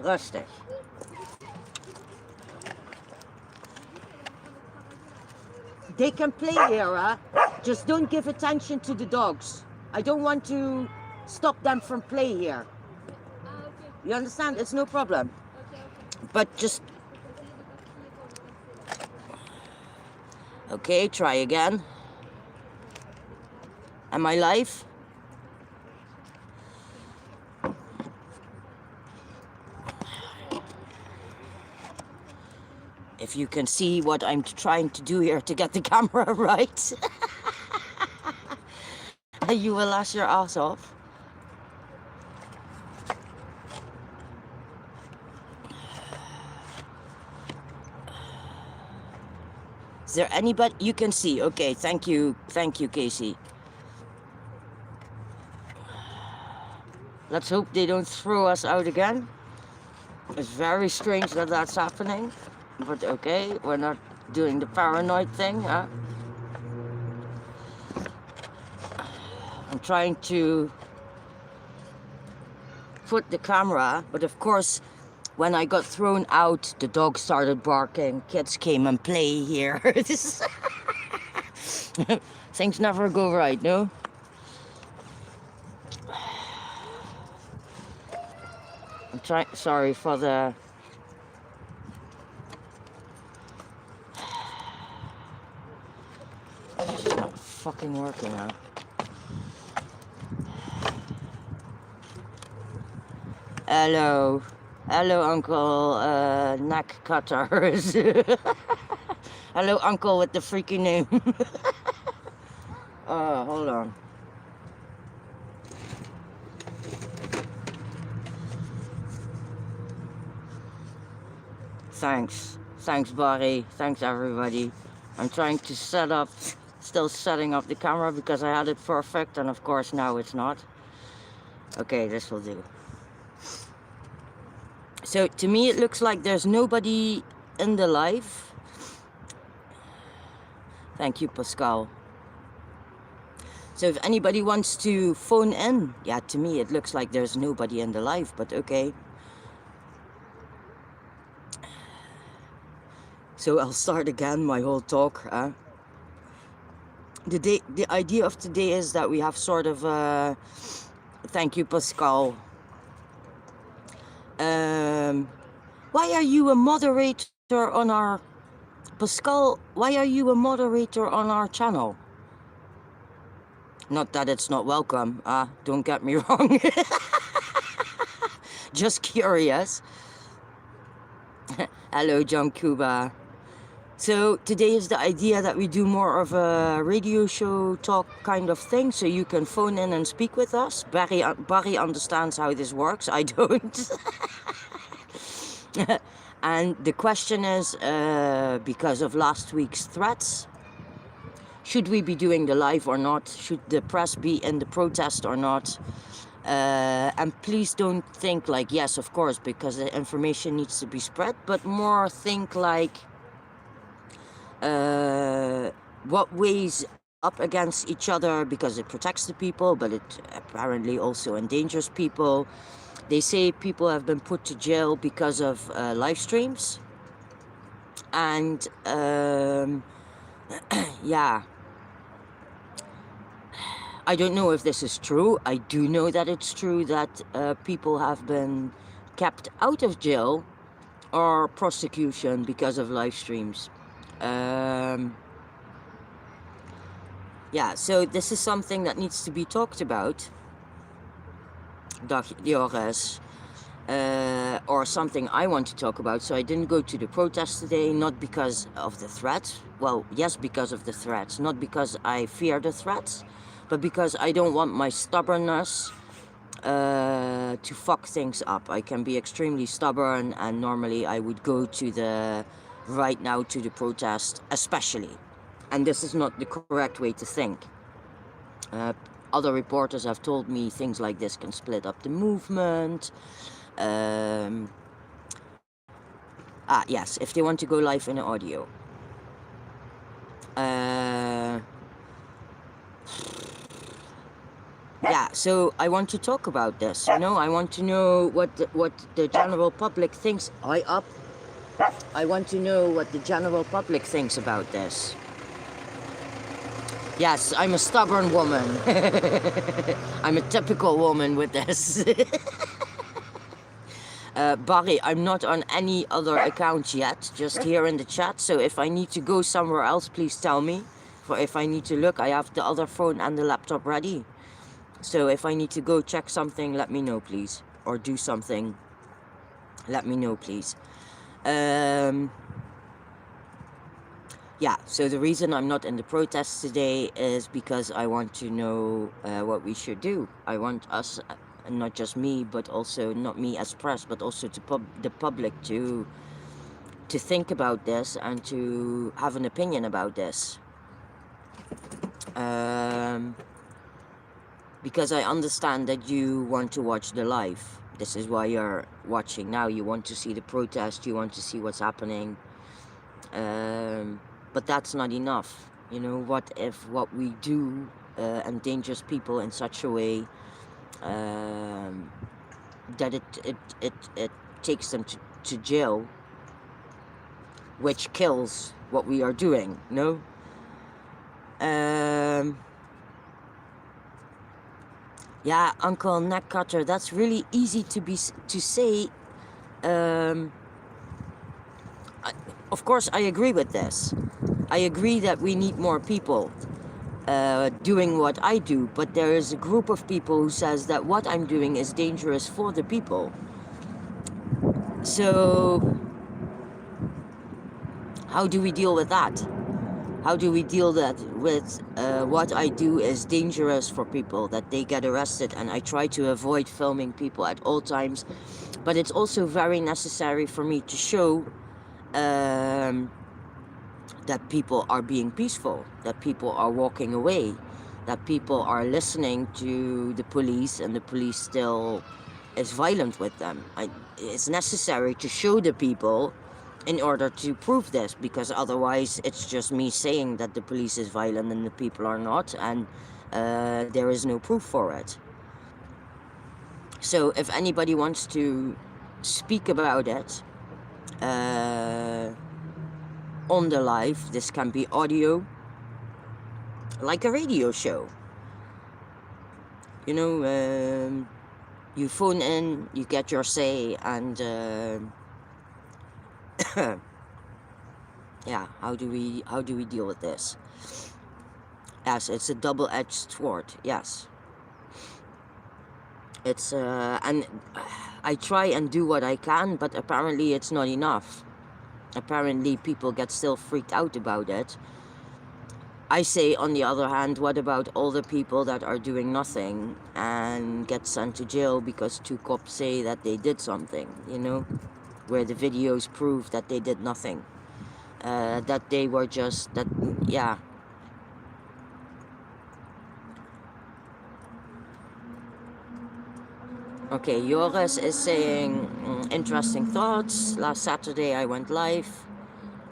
Rustig. They can play here, huh? Just don't give attention to the dogs. I don't want to stop them from play here. You understand? It's no problem. But just... Okay, try again. Am I live? If you can see what I'm trying to do here to get the camera right, you will laugh your ass off. Is there anybody you can see? Okay, thank you, Casey. Let's hope they don't throw us out again. It's very strange that that's happening. But okay, we're not doing the paranoid thing, huh? I'm trying to put the camera, but of course, when I got thrown out, the dog started barking. Kids came and play here. Things never go right, no? I'm trying, sorry for the... It's not fucking working now. Hello. Hello, Uncle Neck Cutters. Hello, Uncle with the freaky name. Hold on. Thanks. Thanks, Barry. Thanks, everybody. I'm trying to set up... Still setting up the camera because I had it perfect, and of course now it's not. Okay, this will do. So to me it looks like there's nobody in the live. Thank you, Pascal. So if anybody wants to phone in, yeah, to me it looks like there's nobody in the live, but okay. So I'll start again my whole talk. The idea of today is that we have sort of thank you, Pascal. Why are you a moderator on our... Pascal, why are you a moderator on our channel? Not that it's not welcome, don't get me wrong. Just curious. Hello, John Cuba. So today is the idea that we do more of a radio show talk kind of thing, so you can phone in and speak with us. Barry understands how this works, I don't. And the question is, because of last week's threats, should we be doing the live or not? Should the press be in the protest or not? And please don't think like, yes, of course, because the information needs to be spread, but more think like, what weighs up against each other, because it protects the people, but it apparently also endangers people. They say people have been put to jail because of live streams. And yeah, I don't know if this is true. I do know that it's true that people have been kept out of jail or prosecution because of live streams. Yeah, so this is something that needs to be talked about. Dag Joris. Or something I want to talk about. So I didn't go to the protest today, not because of the threats. Well, yes, because of the threats. Not because I fear the threats, but because I don't want my stubbornness to fuck things up. I can be extremely stubborn, and normally I would go to the... right now to the protest, especially. And this is not the correct way to think. Other reporters have told me things like this can split up the movement. Yes, if they want to go live in audio. Yeah, so I want to talk about this. I want to know what the general public thinks. I want to know what the general public thinks about this. Yes, I'm a stubborn woman. I'm a typical woman with this. Barry, I'm not on any other account yet, just here in the chat. So if I need to go somewhere else, please tell me. For if I need to look, I have the other phone and the laptop ready. So if I need to go check something, let me know, please. Or do something, let me know, please. Yeah, so the reason I'm not in the protest today is because I want to know what we should do. I want us, not just me, but also not me as press, but also to the public to think about this and to have an opinion about this. Because I understand that you want to watch the live. This is why you're watching now. You want to see the protest, you want to see what's happening. But that's not enough. What if what we do endangers people in such a way that it takes them to jail, which kills what we are doing, no? Yeah, Uncle Neck Cutter, that's really easy to say. Of course, I agree with this. I agree that we need more people doing what I do, but there is a group of people who says that what I'm doing is dangerous for the people. So how do we deal with that? How do we deal with what I do is dangerous for people, that they get arrested, and I try to avoid filming people at all times, but it's also very necessary for me to show that people are being peaceful, that people are walking away, that people are listening to the police, and the police still is violent with them. It's necessary to show the people in order to prove this, because otherwise it's just me saying that the police is violent and the people are not, and there is no proof for it. So if anybody wants to speak about it on the live, this can be audio, like a radio show. You phone in, you get your say, and yeah, how do we deal with this? Yes, it's a double-edged sword. Yes, it's and I try and do what I can, but apparently it's not enough. Apparently people get still freaked out about it. I say, on the other hand, what about all the people that are doing nothing and get sent to jail because two cops say that they did something, where the videos prove that they did nothing, that they were just, yeah. Okay, Joris is saying, interesting thoughts. Last Saturday I went live.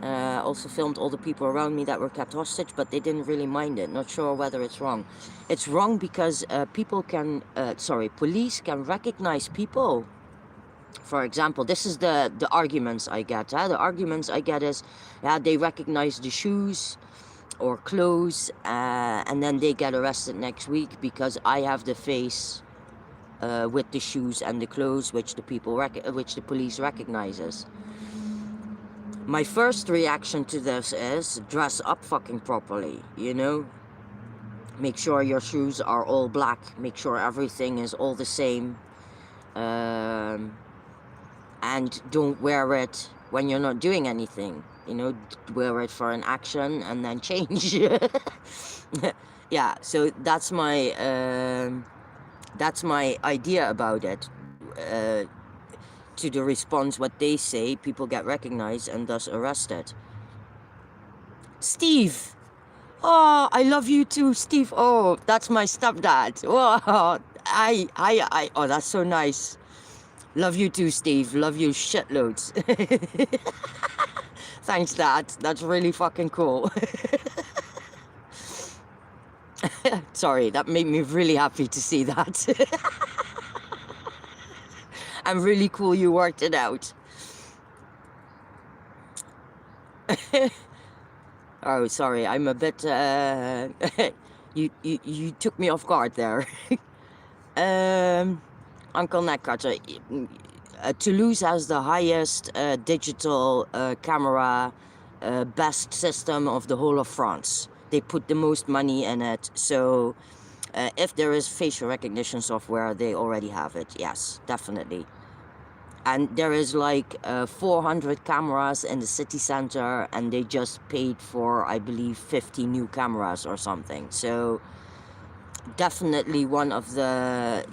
Also filmed all the people around me that were kept hostage, but they didn't really mind it. Not sure whether it's wrong. It's wrong because police can recognize people. For example, this is the arguments I get. The arguments I get is, they recognize the shoes or clothes, and then they get arrested next week because I have the face with the shoes and the clothes which the police recognizes. My first reaction to this is dress up fucking properly, Make sure your shoes are all black. Make sure everything is all the same. And don't wear it when you're not doing anything. Wear it for an action and then change. Yeah, so that's my idea about it. To the response, what they say, people get recognized and thus arrested. Steve! Oh, I love you too, Steve. Oh, that's my stepdad. Oh, oh, that's so nice. Love you too, Steve. Love you shitloads. Thanks, Dad. That's really fucking cool. Sorry, that made me really happy to see that. I'm really cool you worked it out. Oh, sorry, I'm a bit... you took me off guard there. Uncle Neckcutter, Toulouse has the highest digital camera best system of the whole of France. They put the most money in it, so if there is facial recognition software, they already have it. Yes, definitely. And there is like 400 cameras in the city center, and they just paid for, I believe, 50 new cameras or something. So definitely one of the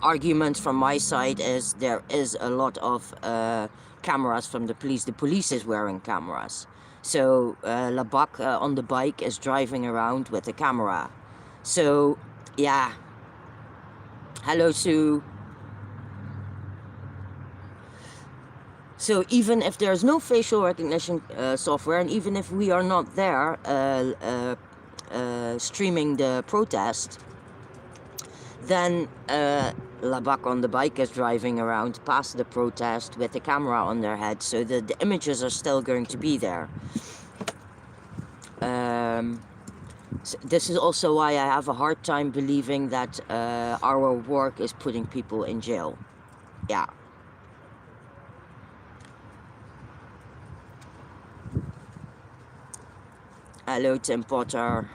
arguments from my side is there is a lot of cameras from the police. The police is wearing cameras. So Labac on the bike is driving around with a camera. So yeah. Hello, Sue. So even if there's no facial recognition software, and even if we are not there streaming the protest, then Labac on the bike is driving around past the protest with a camera on their head, so the images are still going to be there. So this is also why I have a hard time believing that our work is putting people in jail. Yeah. Hello, Tim Potter.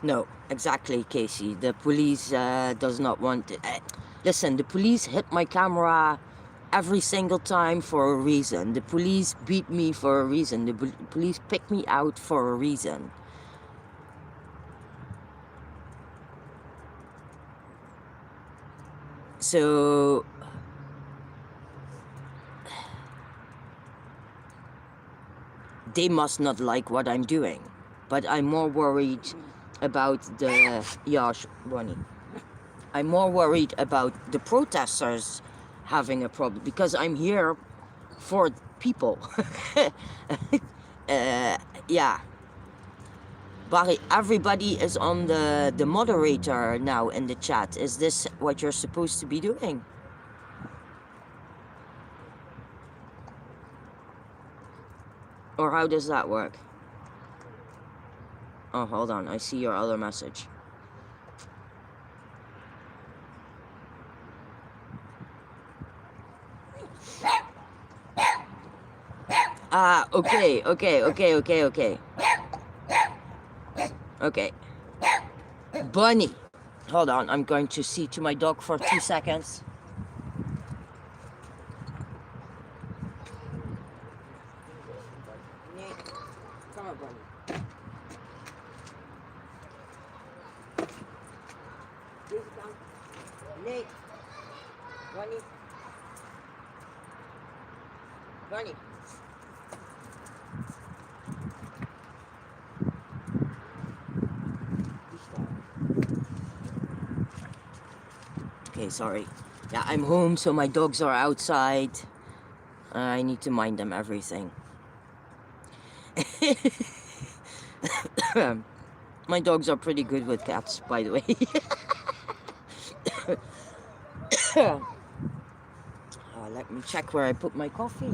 No, exactly, Casey. The police does not want it. Listen, the police hit my camera every single time for a reason. The police beat me for a reason. The police picked me out for a reason. So they must not like what I'm doing. But I'm more worried about the... Yash, Ronnie. I'm more worried about the protesters having a problem, because I'm here for people. Yeah. Barry, everybody is on the moderator now in the chat. Is this what you're supposed to be doing? Or how does that work? Oh, hold on. I see your other message. Ah, okay. Okay. Bunny. Hold on. I'm going to see to my dog for 2 seconds. Come on, Bunny. Nate. Bunny. Bunny. Okay, sorry. Yeah, I'm home, so my dogs are outside. I need to mind them everything. My dogs are pretty good with cats, by the way. Let me check where I put my coffee.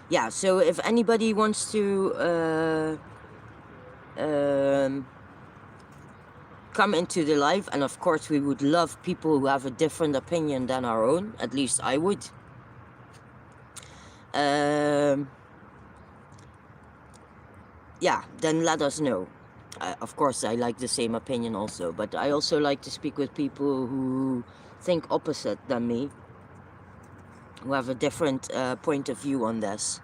Yeah, so if anybody wants to come into the live, and of course we would love people who have a different opinion than our own, at least I would. Yeah, then let us know. Of course I like the same opinion also, but I also like to speak with people who think opposite than me, who have a different point of view on this.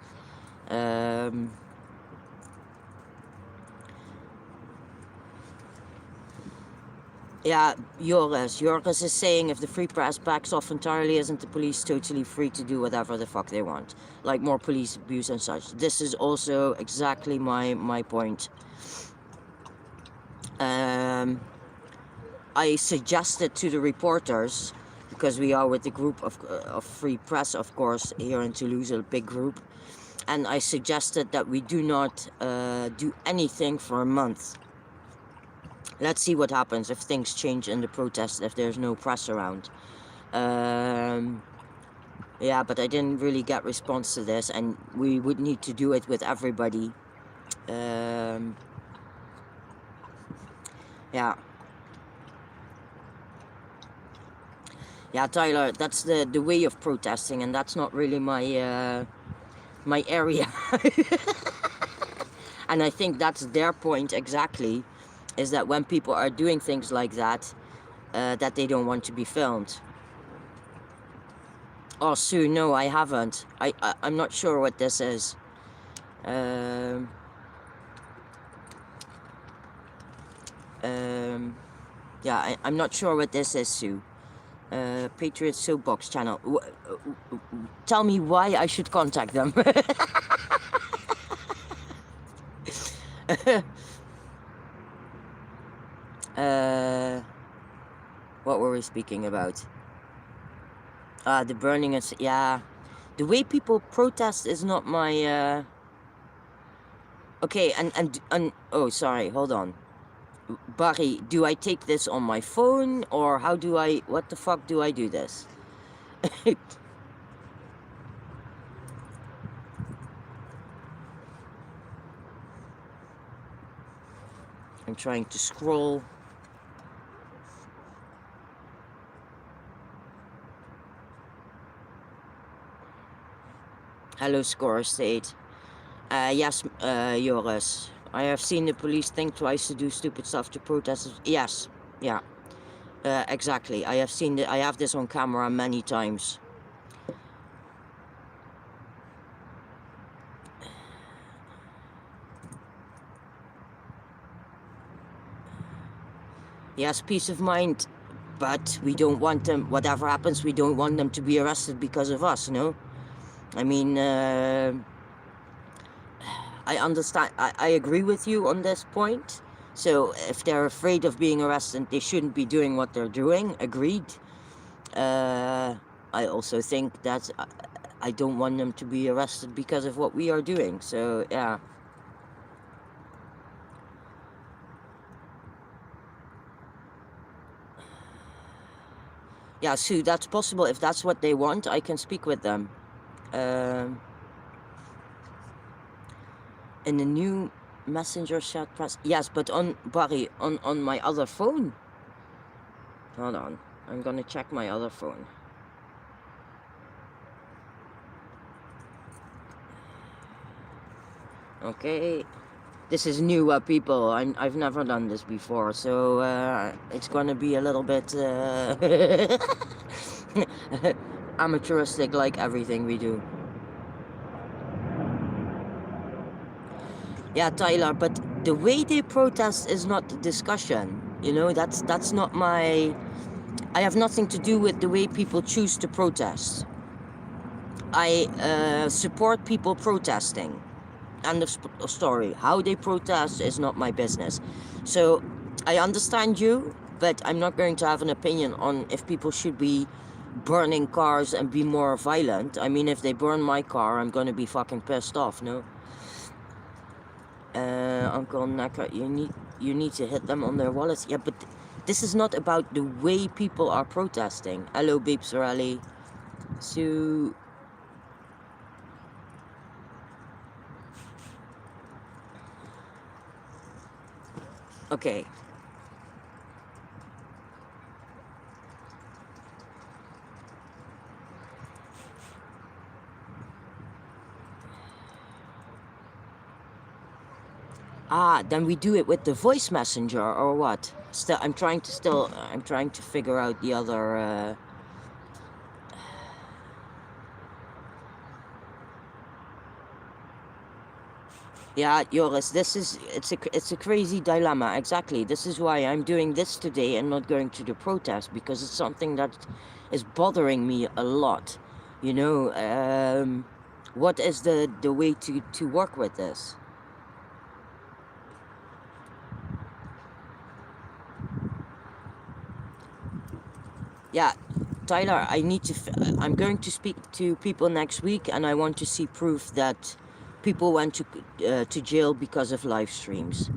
Yeah, Joris is saying if the free press backs off entirely, isn't the police totally free to do whatever the fuck they want? Like more police abuse and such. This is also exactly my point. I suggested to the reporters, because we are with the group of Free Press, of course, here in Toulouse, a big group, and I suggested that we do not do anything for a month. Let's see what happens if things change in the protest, if there's no press around. Yeah, but I didn't really get response to this, and we would need to do it with everybody. Yeah. Yeah, Tyler, that's the way of protesting, and that's not really my my area. And I think that's their point exactly, is that when people are doing things like that, that they don't want to be filmed. Oh, Sue, no, I haven't. I'm not sure what this is. Yeah, I'm not sure what this is, Sue. Patriot Soapbox channel. Tell me why I should contact them. What were we speaking about? The burning is, yeah. The way people protest is not my, okay, and, oh, sorry, hold on. Barry, do I take this on my phone, or how do I, what the fuck do I do this? I'm trying to scroll. Hello, Score State. Yes, Joris. I have seen the police think twice to do stupid stuff to protesters. Yes, yeah, exactly. I have seen I have this on camera many times. Yes, peace of mind, but we don't want them, whatever happens, we don't want them to be arrested because of us, no? I mean, I understand, I agree with you on this point. So if they're afraid of being arrested, they shouldn't be doing what they're doing, agreed. I also think that I don't want them to be arrested because of what we are doing, so yeah. Yeah, Sue, that's possible. If that's what they want, I can speak with them. In the new messenger chat press, yes, but on Barry, on my other phone. Hold on, I'm gonna check my other phone. Okay, this is new, people. I've never done this before, so it's gonna be a little bit amateuristic, like everything we do. Yeah, Tyler, but the way they protest is not the discussion. You know, that's not my... I have nothing to do with the way people choose to protest. I support people protesting. End of story. How they protest is not my business. So, I understand you, but I'm not going to have an opinion on if people should be burning cars and be more violent. I mean, if they burn my car, I'm gonna be fucking pissed off, no? Uncle Naka, you need to hit them on their wallets. Yeah, but this is not about the way people are protesting. Hello, Babes Rally. So... okay. Ah, then we do it with the voice messenger, or what? Still, I'm trying to figure out the other, Yeah, Joris, it's a crazy dilemma, exactly. This is why I'm doing this today and not going to the protest, because it's something that is bothering me a lot. You know, what is the way to work with this? Yeah, Tyler, I'm going to speak to people next week, and I want to see proof that people went to jail because of live streams.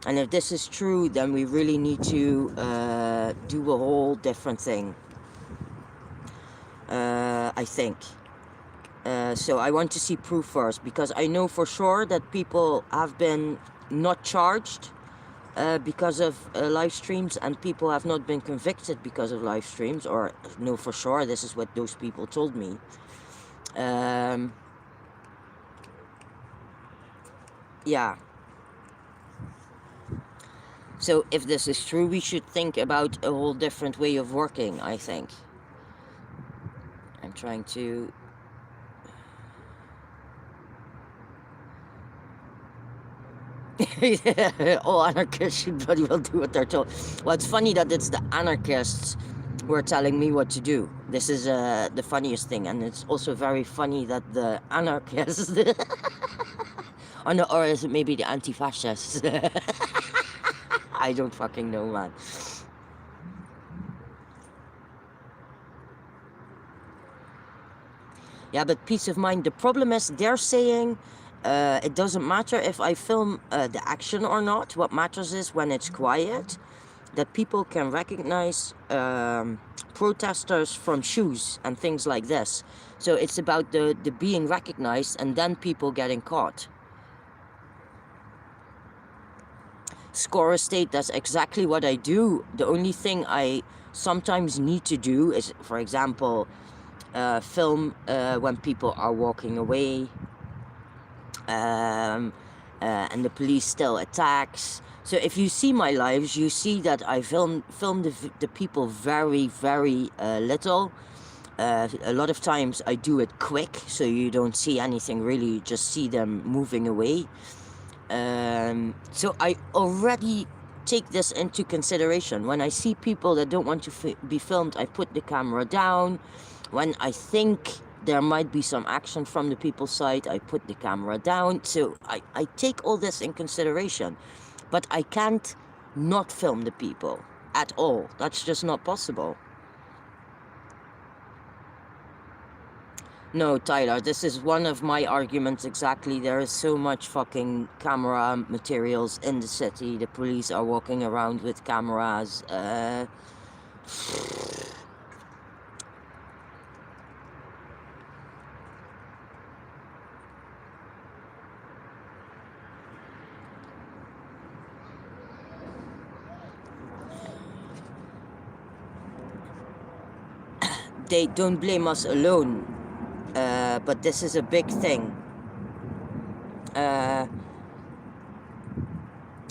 And if this is true, then we really need to do a whole different thing. I think. So I want to see proof first, because I know for sure that people have been not charged because of live streams, and people have not been convicted because of live streams, or no, for sure, this is what those people told me. Yeah. So if this is true, we should think about a whole different way of working, I think. I'm trying to... All anarchists should bloody well do what they're told. Well, it's funny that it's the anarchists who are telling me what to do. This is the funniest thing, and it's also very funny that the anarchists... or, no, or is it maybe the anti-fascists? I don't fucking know, man. Yeah, but peace of mind. The problem is they're saying it doesn't matter if I film the action or not. What matters is when it's quiet, that people can recognize protesters from shoes and things like this. So it's about the being recognized and then people getting caught. Score a state, that's exactly what I do. The only thing I sometimes need to do is, for example, film when people are walking away, and the police still attacks. So if you see my lives, you see that I film the people very, very little. A lot of times I do it quick, so you don't see anything really, you just see them moving away. So I already take this into consideration. When I see people that don't want to be filmed, I put the camera down. When I think there might be some action from the people's side, I put the camera down. So I take all this in consideration. But I can't not film the people at all. That's just not possible. No, Tyler, this is one of my arguments exactly. There is so much fucking camera materials in the city. The police are walking around with cameras. They don't blame us alone. But this is a big thing.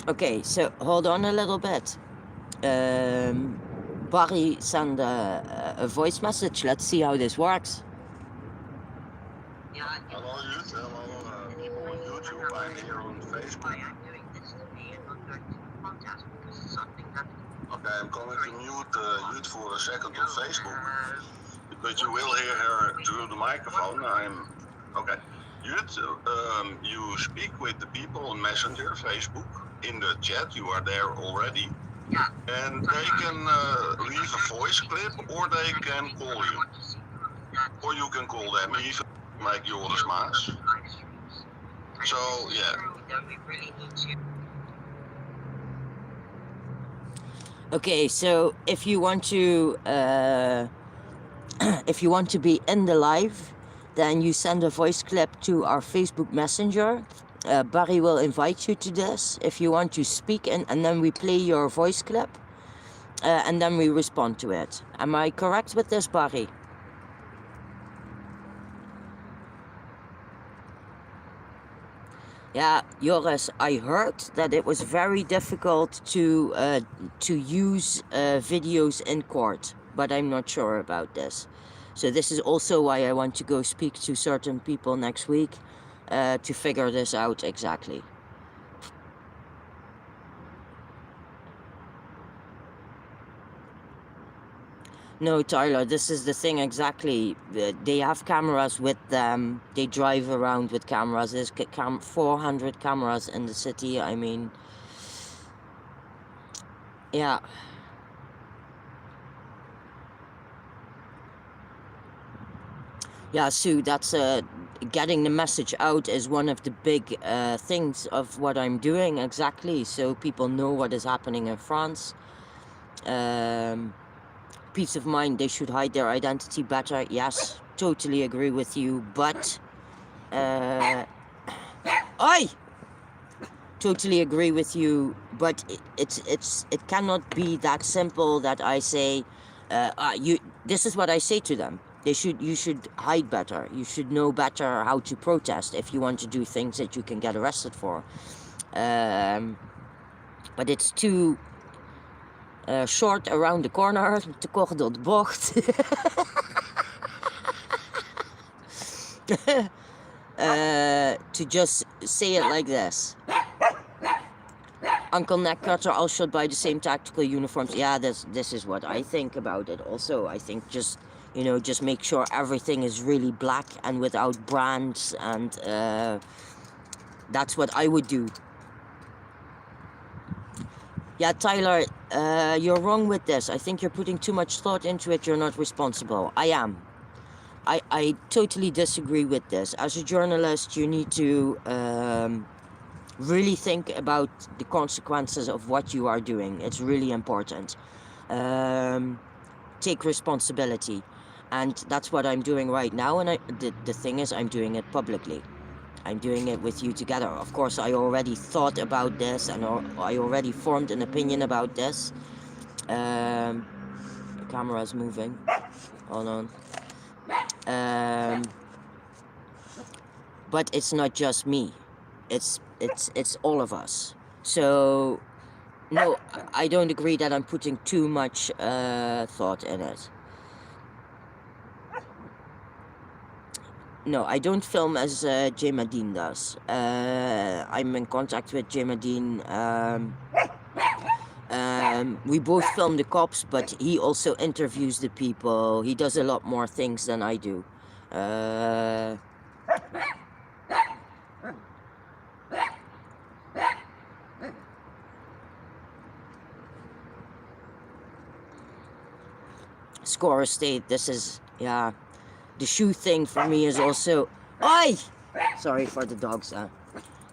Okay, so hold on a little bit. Barry sent a voice message. Let's see how this works. Hello, Juut. Hello, people on YouTube. I'm here on Facebook. Okay, I'm going to mute Juut for a second on Facebook. But you will hear her through the microphone. Okay. Juut, you speak with the people on Messenger, Facebook. In the chat, you are there already. Yeah. And they can leave a voice clip, or they can call you. Or you can call them, even like Joris Maas. So, yeah. Okay, so if you want to if you want to be in the live, then you send a voice clip to our Facebook Messenger. Barry will invite you to this if you want to speak, and then we play your voice clip, and then we respond to it. Am I correct with this, Barry? Yeah, Joris, I heard that it was very difficult to use videos in court, but I'm not sure about this. So this is also why I want to go speak to certain people next week to figure this out exactly. No, Tyler, this is the thing exactly. They have cameras with them. They drive around with cameras. There's 400 cameras in the city. I mean, yeah. Yeah, Sue, that's getting the message out is one of the big things of what I'm doing exactly, so people know what is happening in France. Peace of mind, they should hide their identity better. Yes, totally agree with you, but I totally agree with you, but it cannot be that simple that I say, you. This is what I say to them. You should hide better. You should know better how to protest if you want to do things that you can get arrested for. But it's too short around the corner, te kort door de bocht. To just say it like this. Uncle Neckcutter, all shot by the same tactical uniforms. Yeah, this is what I think about it also. I think just, just make sure everything is really black and without brands, and that's what I would do. Yeah, Tyler, you're wrong with this. I think you're putting too much thought into it. You're not responsible. I am. I totally disagree with this. As a journalist, you need to really think about the consequences of what you are doing. It's really important. Take responsibility. And that's what I'm doing right now. And the thing is, I'm doing it publicly. I'm doing it with you together. Of course, I already thought about this, and I already formed an opinion about this. The camera's moving. Hold on. But it's not just me. It's all of us. So no, I don't agree that I'm putting too much thought in it. No, I don't film as Jay Madine does. I'm in contact with Jay Madine. We both film the cops, but he also interviews the people. He does a lot more things than I do. Score State, this is, yeah. The shoe thing for me is also... Oi! Sorry for the dogs.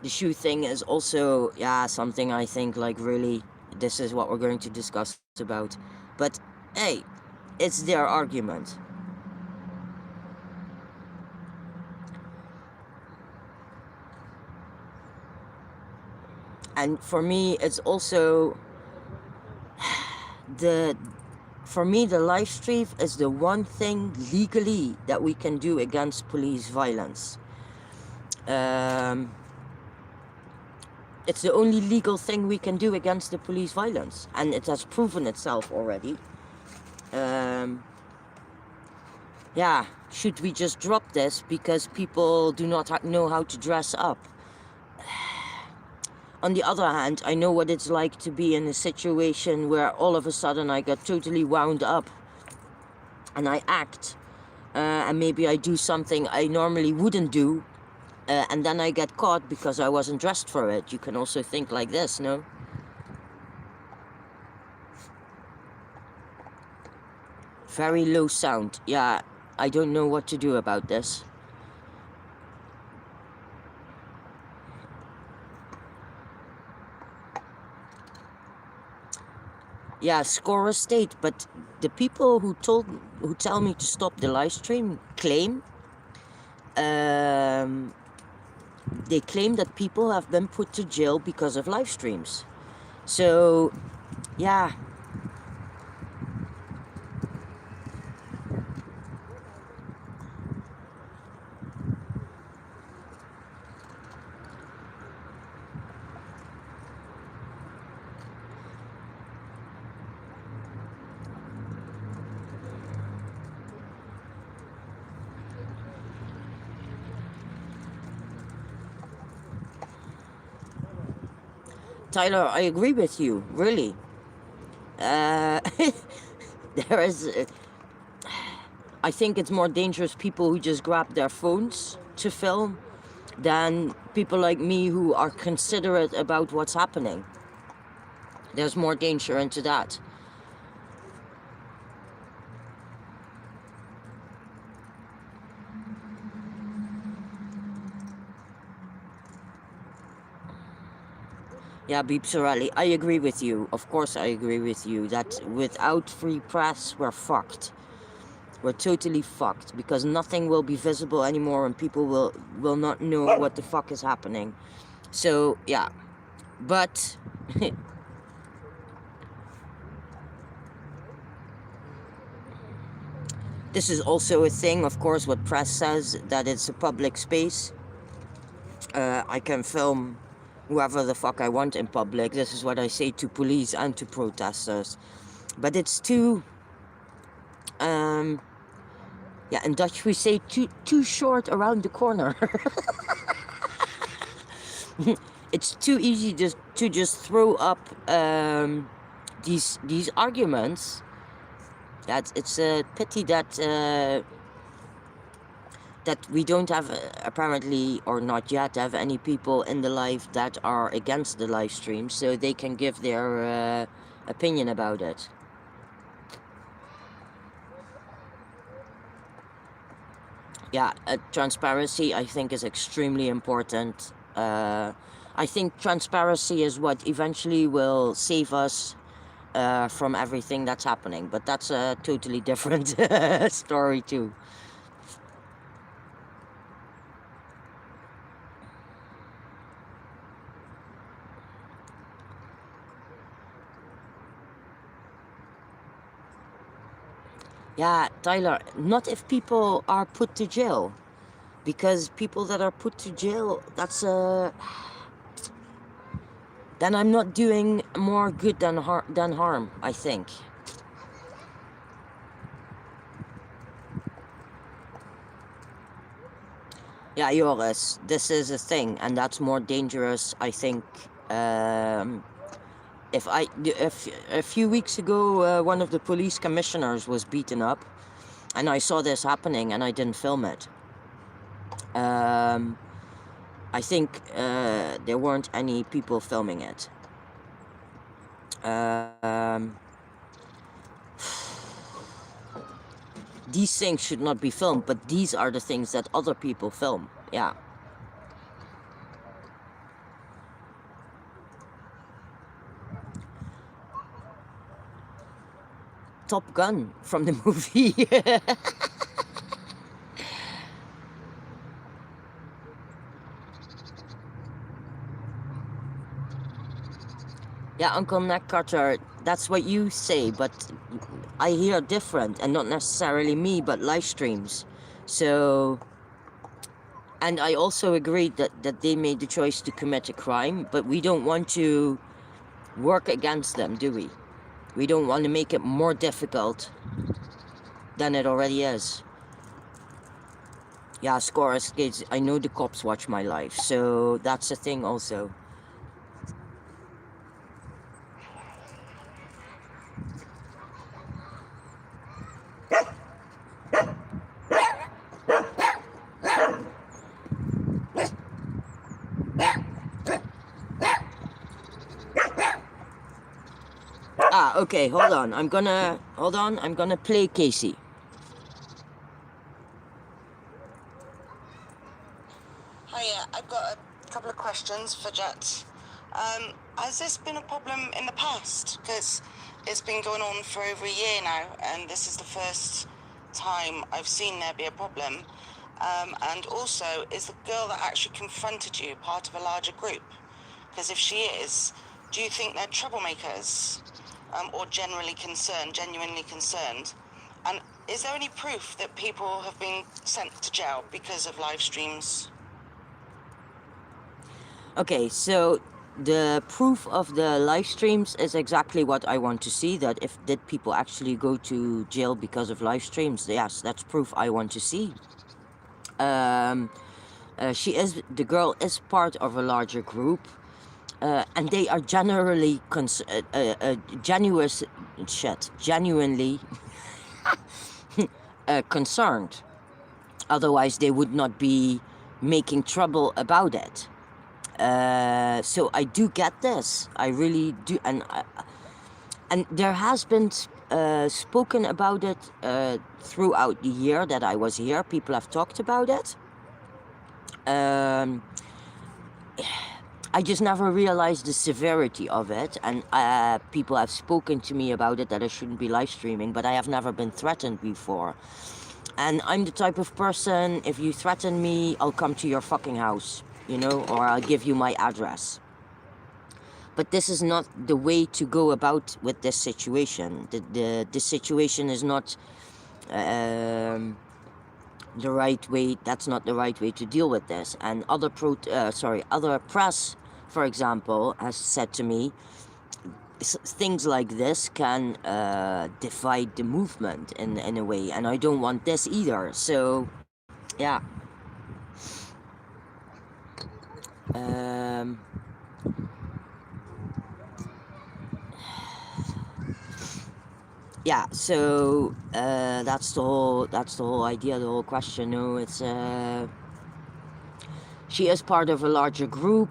The shoe thing is also, yeah, something I think, like, really, this is what we're going to discuss about. But, hey, it's their argument. And for me, it's also... For me, the live stream is the one thing legally that we can do against police violence. It's the only legal thing we can do against the police violence, and it has proven itself already. Yeah, should we just drop this because people do not know how to dress up? On the other hand, I know what it's like to be in a situation where all of a sudden I got totally wound up and I act, and maybe I do something I normally wouldn't do, and then I get caught because I wasn't dressed for it. You can also think like this, no? Very low sound. Yeah, I don't know what to do about this. Yeah, Score State, but the people who tell me to stop the live stream claim, they claim that people have been put to jail because of live streams. So, yeah. Tyler, I agree with you, really. There is... I think it's more dangerous people who just grab their phones to film than people like me who are considerate about what's happening. There's more danger into that. Yeah, Beep Sorelli, I agree with you. Of course, I agree with you that without free press, we're fucked. We're totally fucked because nothing will be visible anymore, and people will not know what the fuck is happening. So yeah, but this is also a thing, of course, what press says, that it's a public space. I can film whoever the fuck I want in public. This is what I say to police and to protesters. But it's too, yeah, in Dutch we say too short around the corner. It's too easy to just throw up these arguments. That it's a pity that that we don't have apparently, or not yet have, any people in the live that are against the live stream, so they can give their opinion about it. Yeah, transparency I think is extremely important. I think transparency is what eventually will save us from everything that's happening, but that's a totally different story too. Yeah, Tyler, not if people are put to jail. Because people that are put to jail, that's then I'm not doing more good than harm, I think. Yeah, Joris, this is a thing, and that's more dangerous, I think. If a few weeks ago, one of the police commissioners was beaten up, and I saw this happening, and I didn't film it. I think there weren't any people filming it. These things should not be filmed, but these are the things that other people film. Yeah. Top Gun from the movie. Yeah, Uncle Neck Cutter, that's what you say, but I hear different, and not necessarily me, but live streams. So, and I also agree that they made the choice to commit a crime, but we don't want to work against them, do we? We don't want to make it more difficult than it already is. Yeah, Score Skates, I know the cops watch my life, so that's a thing also. Okay, hold on, I'm gonna play Casey. Hiya, I've got a couple of questions for Jet. Has this been a problem in the past? Because it's been going on for over a year now, and this is the first time I've seen there be a problem. And also, is the girl that actually confronted you part of a larger group? Because if she is, do you think they're troublemakers? Or genuinely concerned? And is there any proof that people have been sent to jail because of live streams? Okay, so the proof of the live streams is exactly what I want to see, that if did people actually go to jail because of live streams. Yes, that's proof I want to see. The girl is part of a larger group, and they are generally genuinely concerned. Otherwise, they would not be making trouble about it. So I do get this. I really do, and there has been spoken about it throughout the year that I was here. People have talked about it. I just never realized the severity of it, and people have spoken to me about it, that I shouldn't be live streaming, but I have never been threatened before. And I'm the type of person, if you threaten me, I'll come to your fucking house, you know, or I'll give you my address. But this is not the way to go about with this situation. This situation is not the right way. That's not the right way to deal with this. And other press, for example, has said to me, things like this can divide the movement in a way, and I don't want this either. So, yeah. Yeah, so that's the whole idea, the whole question. No, it's she is part of a larger group.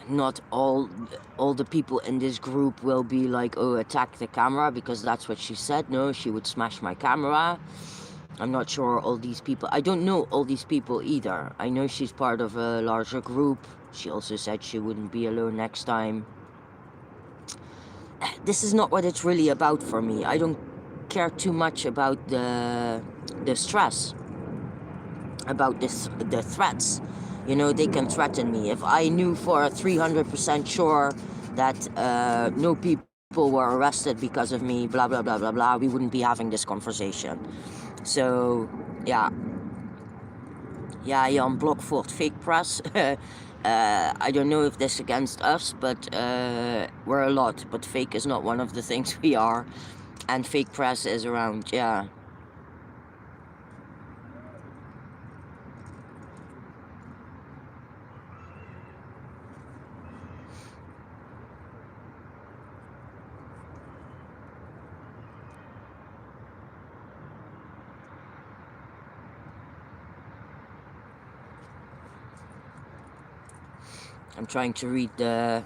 Not all the people in this group will be like, oh, attack the camera, because that's what she said. No, she would smash my camera. I'm not sure all these people. I don't know all these people either. I know she's part of a larger group. She also said she wouldn't be alone next time. This is not what it's really about for me. I don't care too much about the stress, about the threats. You know, they can threaten me. If I knew for 300% sure that no people were arrested because of me, blah, blah, blah, blah, blah, we wouldn't be having this conversation. So, yeah. Ja, Jan Blokvoort, fake press. I don't know if this is against us, but we're a lot. But fake is not one of the things we are. And fake press is around, yeah. I'm trying to read the...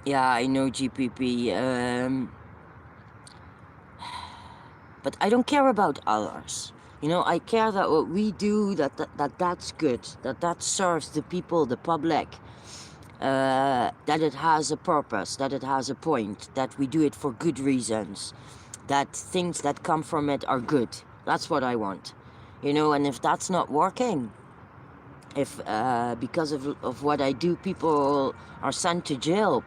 Yeah, I know GPP. But I don't care about others. You know, I care that what we do, that's good. That serves the people, the public. That it has a purpose, that it has a point, that we do it for good reasons, that things that come from it are good. That's what I want, you know. And if that's not working, if because of what I do, people are sent to jail,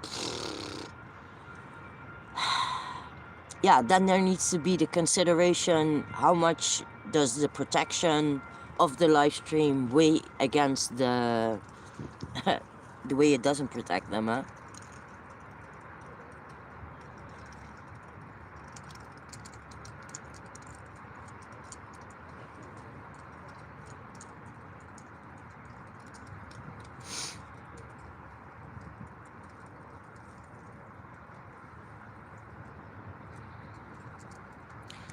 yeah, then there needs to be the consideration, how much does the protection of the live stream weigh against the the way it doesn't protect them, huh?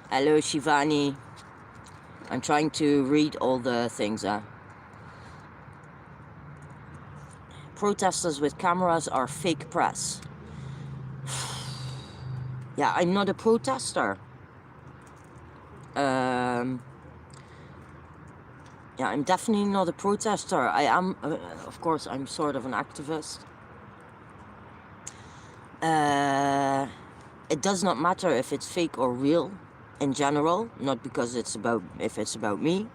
Hello, Shivani. I'm trying to read all the things, huh? Protesters with cameras are fake press. Yeah, I'm not a protester. Yeah, I'm definitely not a protester. I am, of course, I'm sort of an activist. It does not matter if it's fake or real, in general, not because it's about, if it's about me.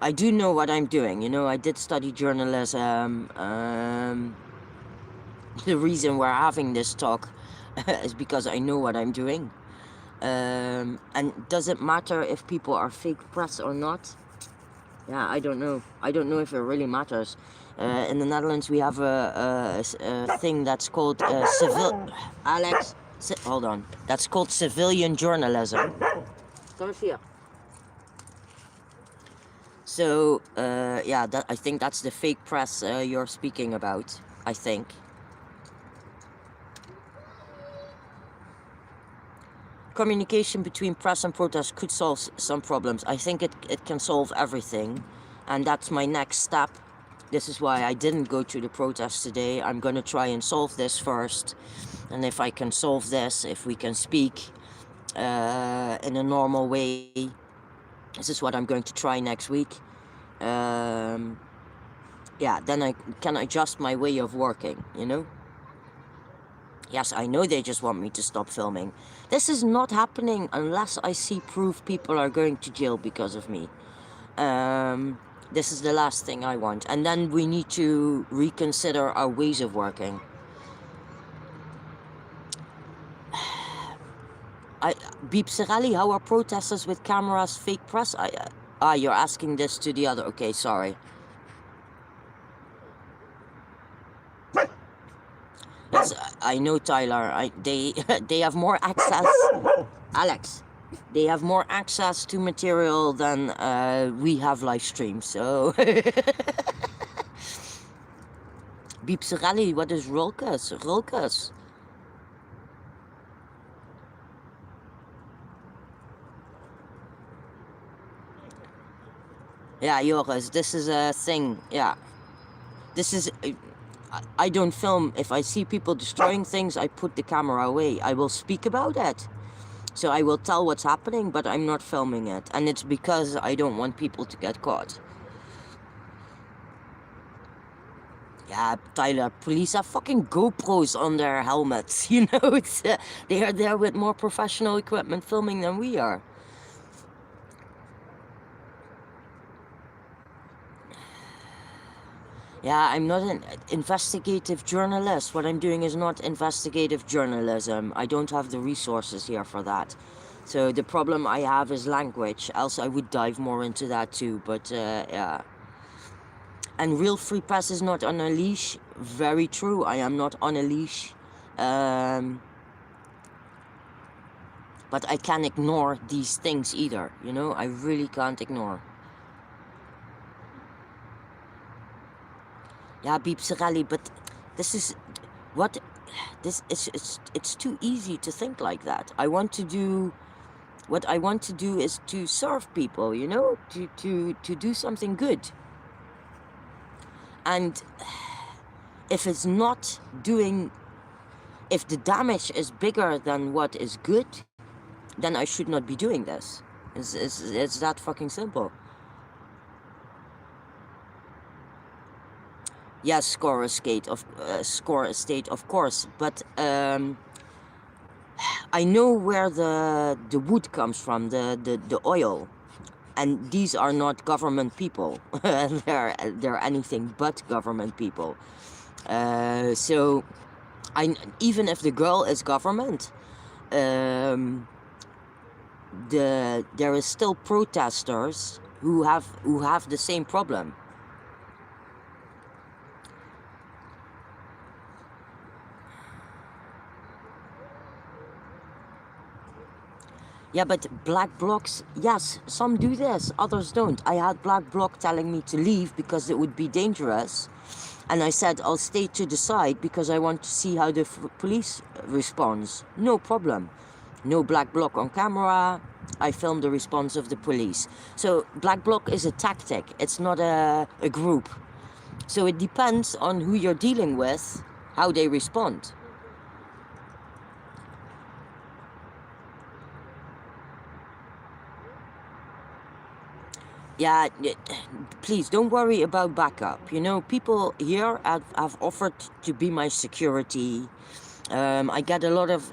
I do know what I'm doing, you know. I did study journalism. The reason we're having this talk is because I know what I'm doing. And does it matter if people are fake press or not? Yeah, I don't know. I don't know if it really matters. In the Netherlands, we have a thing that's called Alex, hold on. That's called civilian journalism. Come here. So, yeah, I think that's the fake press you're speaking about, I think. Communication between press and protest could solve some problems. I think it can solve everything. And that's my next step. This is why I didn't go to the protest today. I'm going to try and solve this first. And if I can solve this, if we can speak in a normal way, this is what I'm going to try next week. Yeah, then I can adjust my way of working, you know? Yes, I know they just want me to stop filming. This is not happening unless I see proof people are going to jail because of me. This is the last thing I want. And then we need to reconsider our ways of working. Beep Serelli, how are protesters with cameras, fake press? You're asking this to the other. Okay, sorry. Yes, I know, Tyler. They have more access. Alex, they have more access to material than we have live streams. So, Beep Serelli, what is Rolkus? Rolkus. Yeah, Joris, this is a thing. Yeah, this is. I don't film. If I see people destroying things, I put the camera away. I will speak about it. So I will tell what's happening, but I'm not filming it. And it's because I don't want people to get caught. Yeah, Tyler, police have fucking GoPros on their helmets. You know, they are there with more professional equipment filming than we are. Yeah, I'm not an investigative journalist. What I'm doing is not investigative journalism. I don't have the resources here for that. So the problem I have is language. Else I would dive more into that too. But yeah. And real free press is not on a leash. Very true. I am not on a leash. But I can't ignore these things either. You know, I really can't ignore. Yeah, Beep Serelli, but this is what this is. It's too easy to think like that. I want to do what I want to do is to serve people, you know, to do something good. And if it's not doing, if the damage is bigger than what is good, then I should not be doing this. It's that fucking simple. Yes, score estate, of course, but I know where the wood comes from, the oil, and these are not government people. they're anything but government people. So, even if the girl is government, there is still protesters who have the same problem. Yeah, but black blocs, yes, some do this, others don't. I had black bloc telling me to leave because it would be dangerous. And I said, I'll stay to the side because I want to see how the police responds. No problem. No black bloc on camera. I filmed the response of the police. So black bloc is a tactic. It's not a group. So it depends on who you're dealing with, how they respond. Yeah, please don't worry about backup. You know, people here have offered to be my security. I get a lot of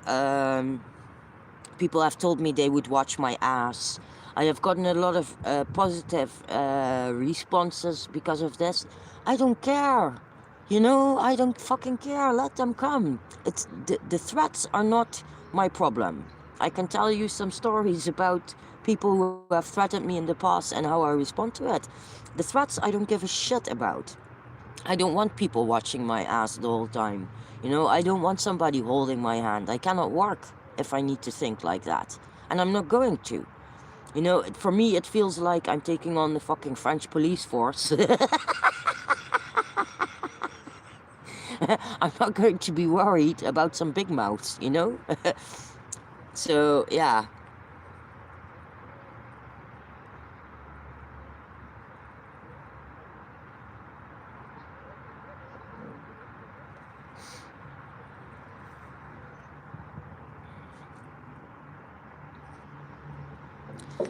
people have told me they would watch my ass. I have gotten a lot of positive responses because of this. I don't care. You know, I don't fucking care. Let them come. It's the threats are not my problem. I can tell you some stories about people who have threatened me in the past and how I respond to it. The threats I don't give a shit about. I don't want people watching my ass the whole time. You know, I don't want somebody holding my hand. I cannot work if I need to think like that. And I'm not going to. You know, for me it feels like I'm taking on the fucking French police force. I'm not going to be worried about some big mouths, you know? So, yeah.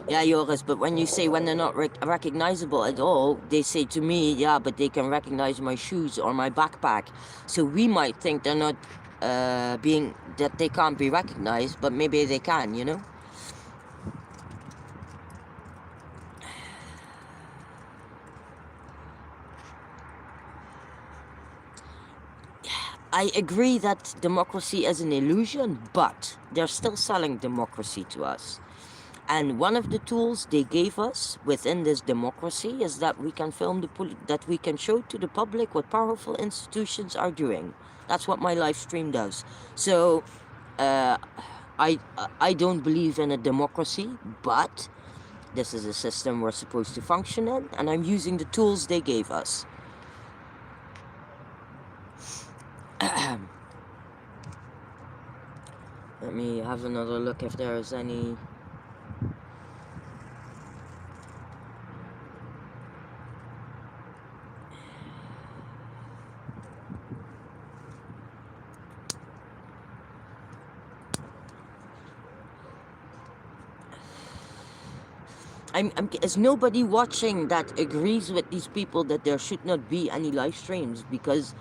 Yeah, Joris, but when you say when they're not recognizable at all, they say to me, yeah, but they can recognize my shoes or my backpack. So we might think they're not that they can't be recognized, but maybe they can, you know? I agree that democracy is an illusion, but they're still selling democracy to us. And one of the tools they gave us within this democracy is that we can that we can show to the public what powerful institutions are doing. That's what my live stream does. So uh, I don't believe in a democracy, but this is a system we're supposed to function in, and I'm using the tools they gave us. Let me have another look if there is any. Is nobody watching that agrees with these people that there should not be any live streams? Because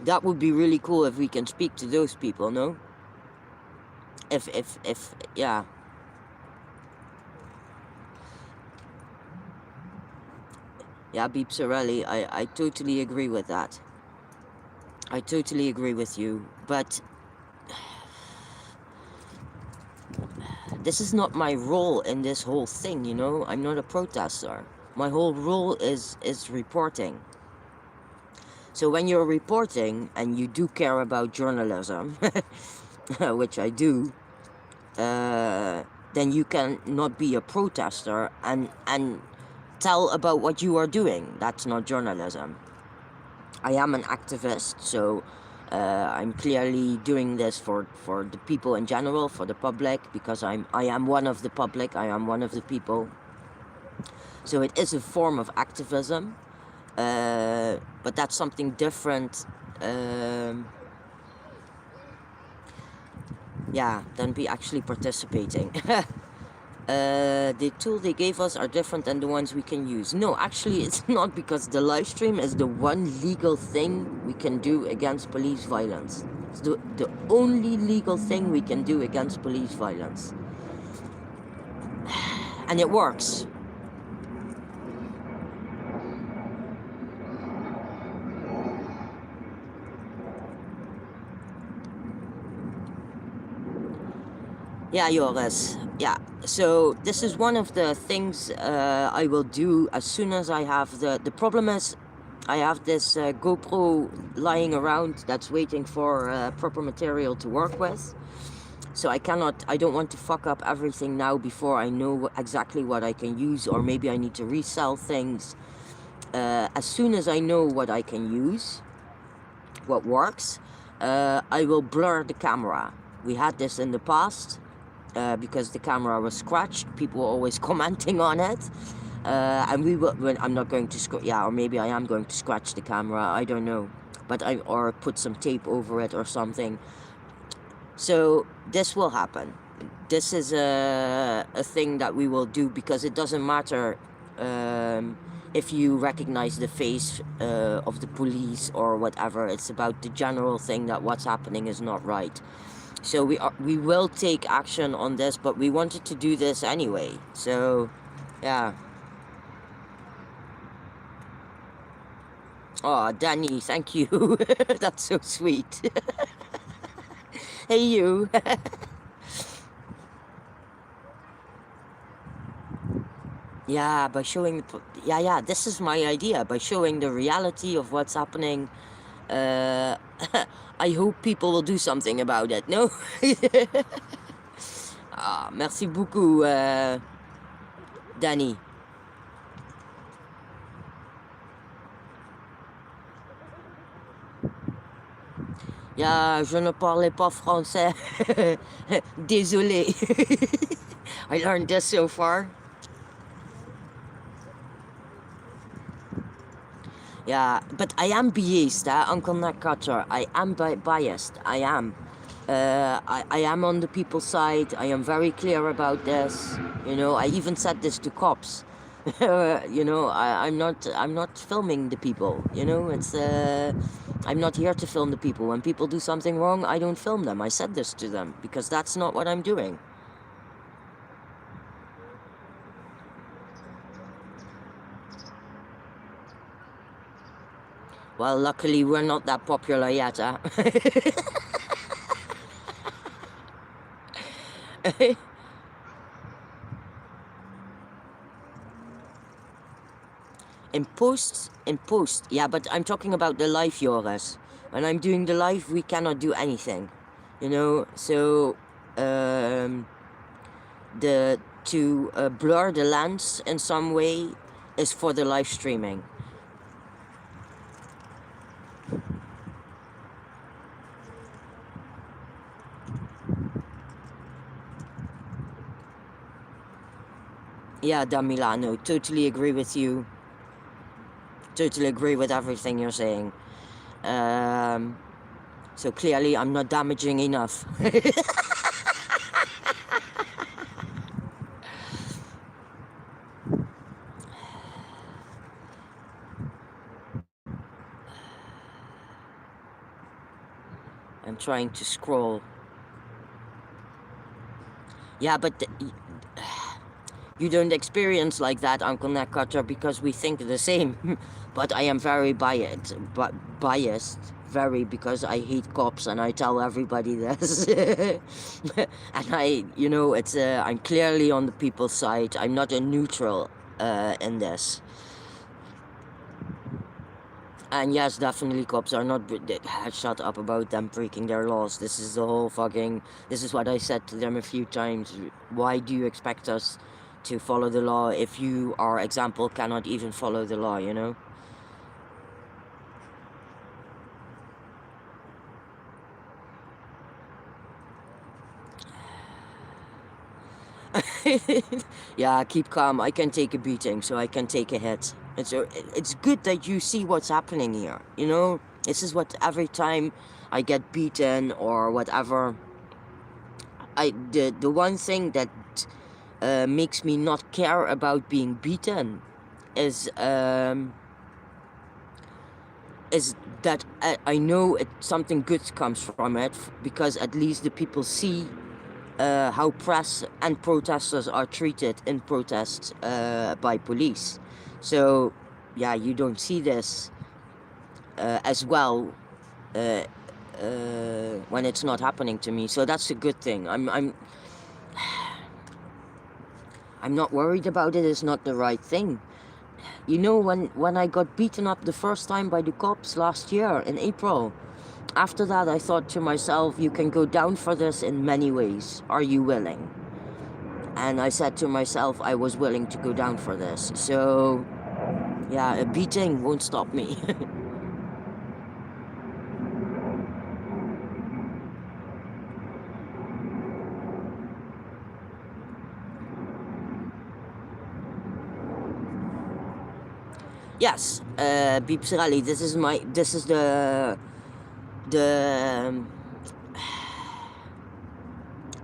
that would be really cool if we can speak to those people, no? If, yeah. Yeah, Beep Sorelli, I totally agree with that. I totally agree with you. But this is not my role in this whole thing, you know? I'm not a protester. My whole role is reporting. So when you're reporting and you do care about journalism, which I do, then you can not be a protester and tell about what you are doing. That's not journalism. I am an activist, so I'm clearly doing this for the people in general, for the public, because I am one of the public, I am one of the people. So it is a form of activism, but that's something different, yeah, than be actually participating. The tool they gave us are different than the ones we can use. No, actually it's not, because the live stream is the one legal thing we can do against police violence. It's the only legal thing we can do against police violence. And it works. Yeah, Joris. Yeah. So this is one of the things I will do as soon as I have the problem is I have this GoPro lying around that's waiting for proper material to work with. So I don't want to fuck up everything now before I know exactly what I can use, or maybe I need to resell things. As soon as I know what I can use, what works, I will blur the camera. We had this in the past. Because the camera was scratched, people were always commenting on it, and I'm not going to or maybe I am going to scratch the camera, I don't know, but or put some tape over it or something. So this will happen. This is a thing that we will do, because it doesn't matter if you recognize the face of the police or whatever. It's about the general thing that what's happening is not right. So we will take action on this, but we wanted to do this anyway. So, yeah. Oh, Danny, thank you. That's so sweet. Hey, you. Yeah, by showing... Yeah, this is my idea. By showing the reality of what's happening... I hope people will do something about it, no? Ah, merci beaucoup, Danny. Yeah, je ne parlais pas français. Désolé. I learned this so far. Yeah, but I am biased, Uncle Nutcutter. I am biased. I am. I am on the people's side. I am very clear about this. You know, I even said this to cops. You know, I'm not filming the people. You know, it's I'm not here to film the people. When people do something wrong, I don't film them. I said this to them because that's not what I'm doing. Well, luckily we're not that popular yet, huh? In post, yeah, but I'm talking about the live, Joris. When I'm doing the live, we cannot do anything, you know. So, to blur the lens in some way is for the live streaming. Yeah, Da Milano, totally agree with you. Totally agree with everything you're saying. So clearly I'm not damaging enough. I'm trying to scroll. Yeah, but you don't experience like that, Uncle Neckcutter, because we think the same. But I am very biased, very, because I hate cops and I tell everybody this. And you know, it's I'm clearly on the people's side. I'm not a neutral in this. And yes, definitely cops are not... Shut up about them breaking their laws. This is the whole fucking... This is what I said to them a few times. Why do you expect us to follow the law if you, our example, cannot even follow the law, you know? Yeah, keep calm. I can take a beating, so I can take a hit. It's good that you see what's happening here, you know? This is what every time I get beaten or whatever, the one thing that makes me not care about being beaten is that I know something good comes from it, because at least the people see how press and protesters are treated in protests by police. So yeah, you don't see this as well when it's not happening to me. So that's a good thing. I'm not worried about it. It's not the right thing. You know, when I got beaten up the first time by the cops last year in April, after that I thought to myself, you can go down for this in many ways. Are you willing? And I said to myself, I was willing to go down for this. So yeah, a beating won't stop me. Yes, Beepsrally, this is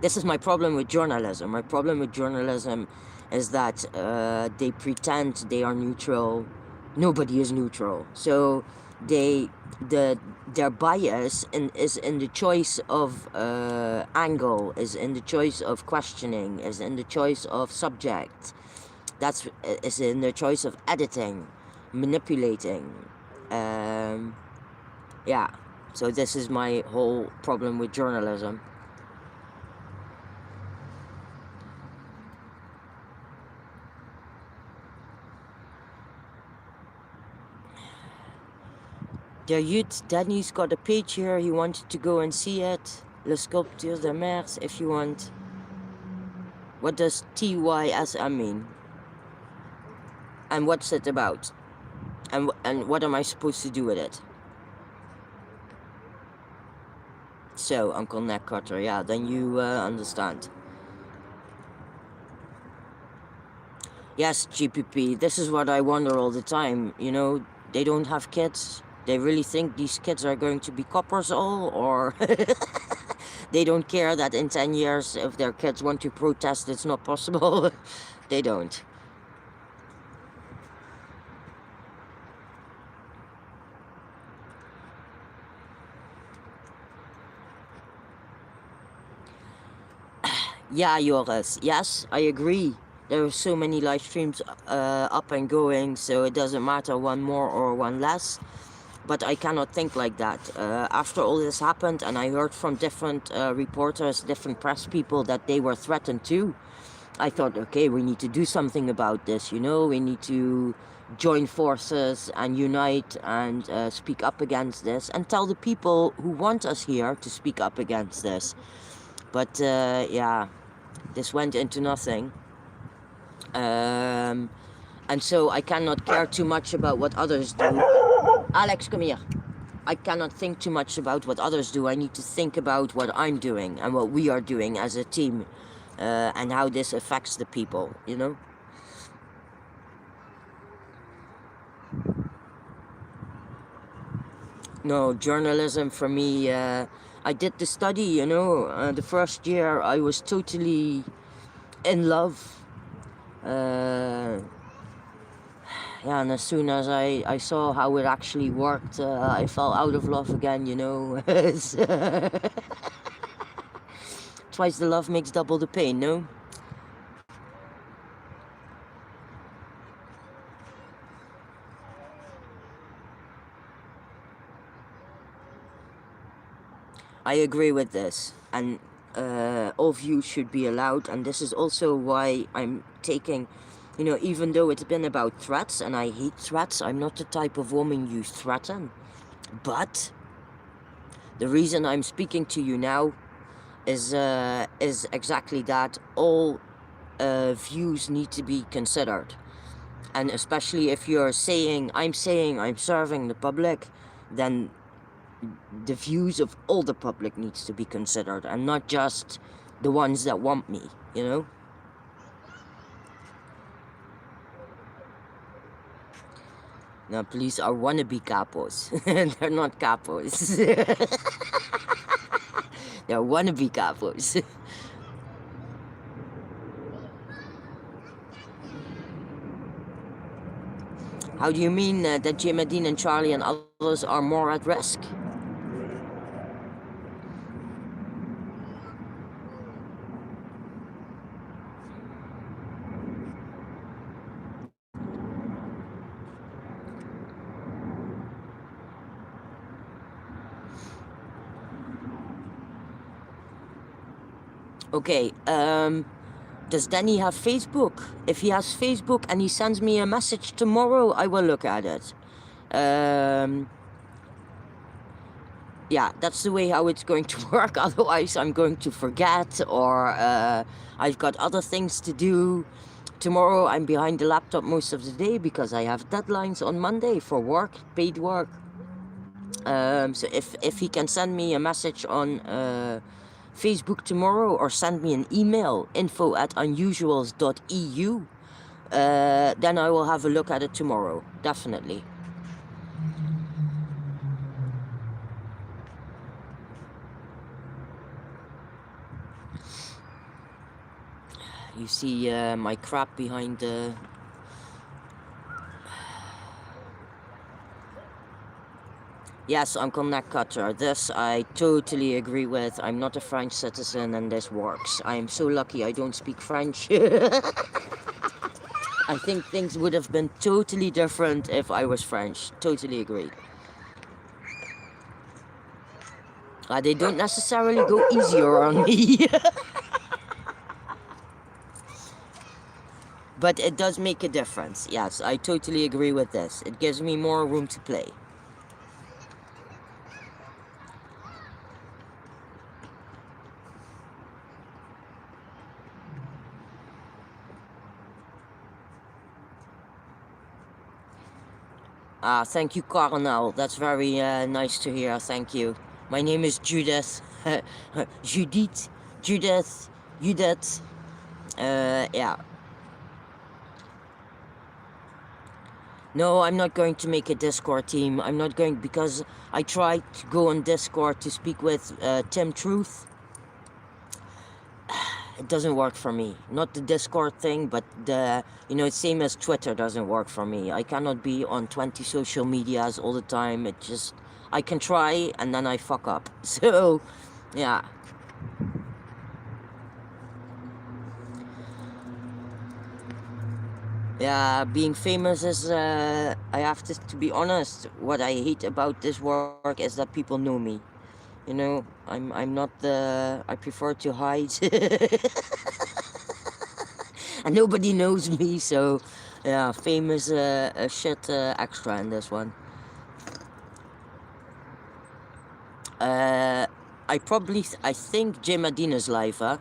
this is my problem with journalism. My problem with journalism is that they pretend they are neutral. Nobody is neutral. So their bias is in the choice of angle, is in the choice of questioning, is in the choice of subject. Is in the choice of editing, manipulating. Yeah, so this is my whole problem with journalism. Der Juut, Danny's got a page here, he wanted to go and see it. Le Sculpture de Mers, if you want. What does TYSM mean? And what's it about? And what am I supposed to do with it? So, Uncle Neckcutter, yeah, then you understand. Yes, GPP, this is what I wonder all the time, you know, they don't have kids. They really think these kids are going to be coppers all, or They don't care that in 10 years, if their kids want to protest, it's not possible. They don't. Yeah, Joris. Yes, I agree. There are so many live streams up and going, so it doesn't matter one more or one less. But I cannot think like that. After all this happened, and I heard from different reporters, different press people, that they were threatened too. I thought, okay, we need to do something about this, you know, we need to join forces and unite and speak up against this and tell the people who want us here to speak up against this. But yeah, this went into nothing. And so I cannot care too much about what others do. Alex, come here. I cannot think too much about what others do. I need to think about what I'm doing and what we are doing as a team, and how this affects the people, you know? No, journalism for me, I did the study, you know, the first year I was totally in love. Yeah, and as soon as I saw how it actually worked, I fell out of love again, you know. Twice the love makes double the pain, no? I agree with this, and all views should be allowed, and this is also why I'm taking, you know, even though it's been about threats, and I hate threats, I'm not the type of woman you threaten, but the reason I'm speaking to you now is exactly that. All views need to be considered, and especially if you're saying I'm serving the public, then the views of all the public needs to be considered, and not just the ones that want me, you know? Now, police are wannabe capos. They're not capos. They're wannabe capos. How do you mean that Jimadine and Charlie and others are more at risk? Okay, does Danny have Facebook? If he has Facebook and he sends me a message tomorrow, I will look at it. Yeah, that's the way how it's going to work. Otherwise, I'm going to forget, or I've got other things to do. Tomorrow, I'm behind the laptop most of the day because I have deadlines on Monday for work, paid work. So if he can send me a message on Facebook tomorrow, or send me an email, info@unusuals.eu, then I will have a look at it tomorrow, definitely. You see my crap behind the... Yes, Uncle Neck Cutter, this I totally agree with. I'm not a French citizen and this works. I am so lucky I don't speak French. I think things would have been totally different if I was French. Totally agree. They don't necessarily go easier on me. But it does make a difference. Yes, I totally agree with this. It gives me more room to play. Thank you, Colonel. That's very nice to hear. Thank you. My name is Judith. Judith. Judith. Judith. Yeah. No, I'm not going to make a Discord team. I'm not going, because I tried to go on Discord to speak with Tim Truth. it doesn't work for me. Not the Discord thing, but the, you know, it's same as Twitter doesn't work for me. I cannot be on 20 social medias all the time. It just, I can try and then I fuck up. So, yeah. Yeah, being famous is, I have to be honest, what I hate about this work is that people know me. You know, I'm not the, I prefer to hide. And nobody knows me, so yeah, fame is a shit extra in this one. I think Jay Medina's live, huh?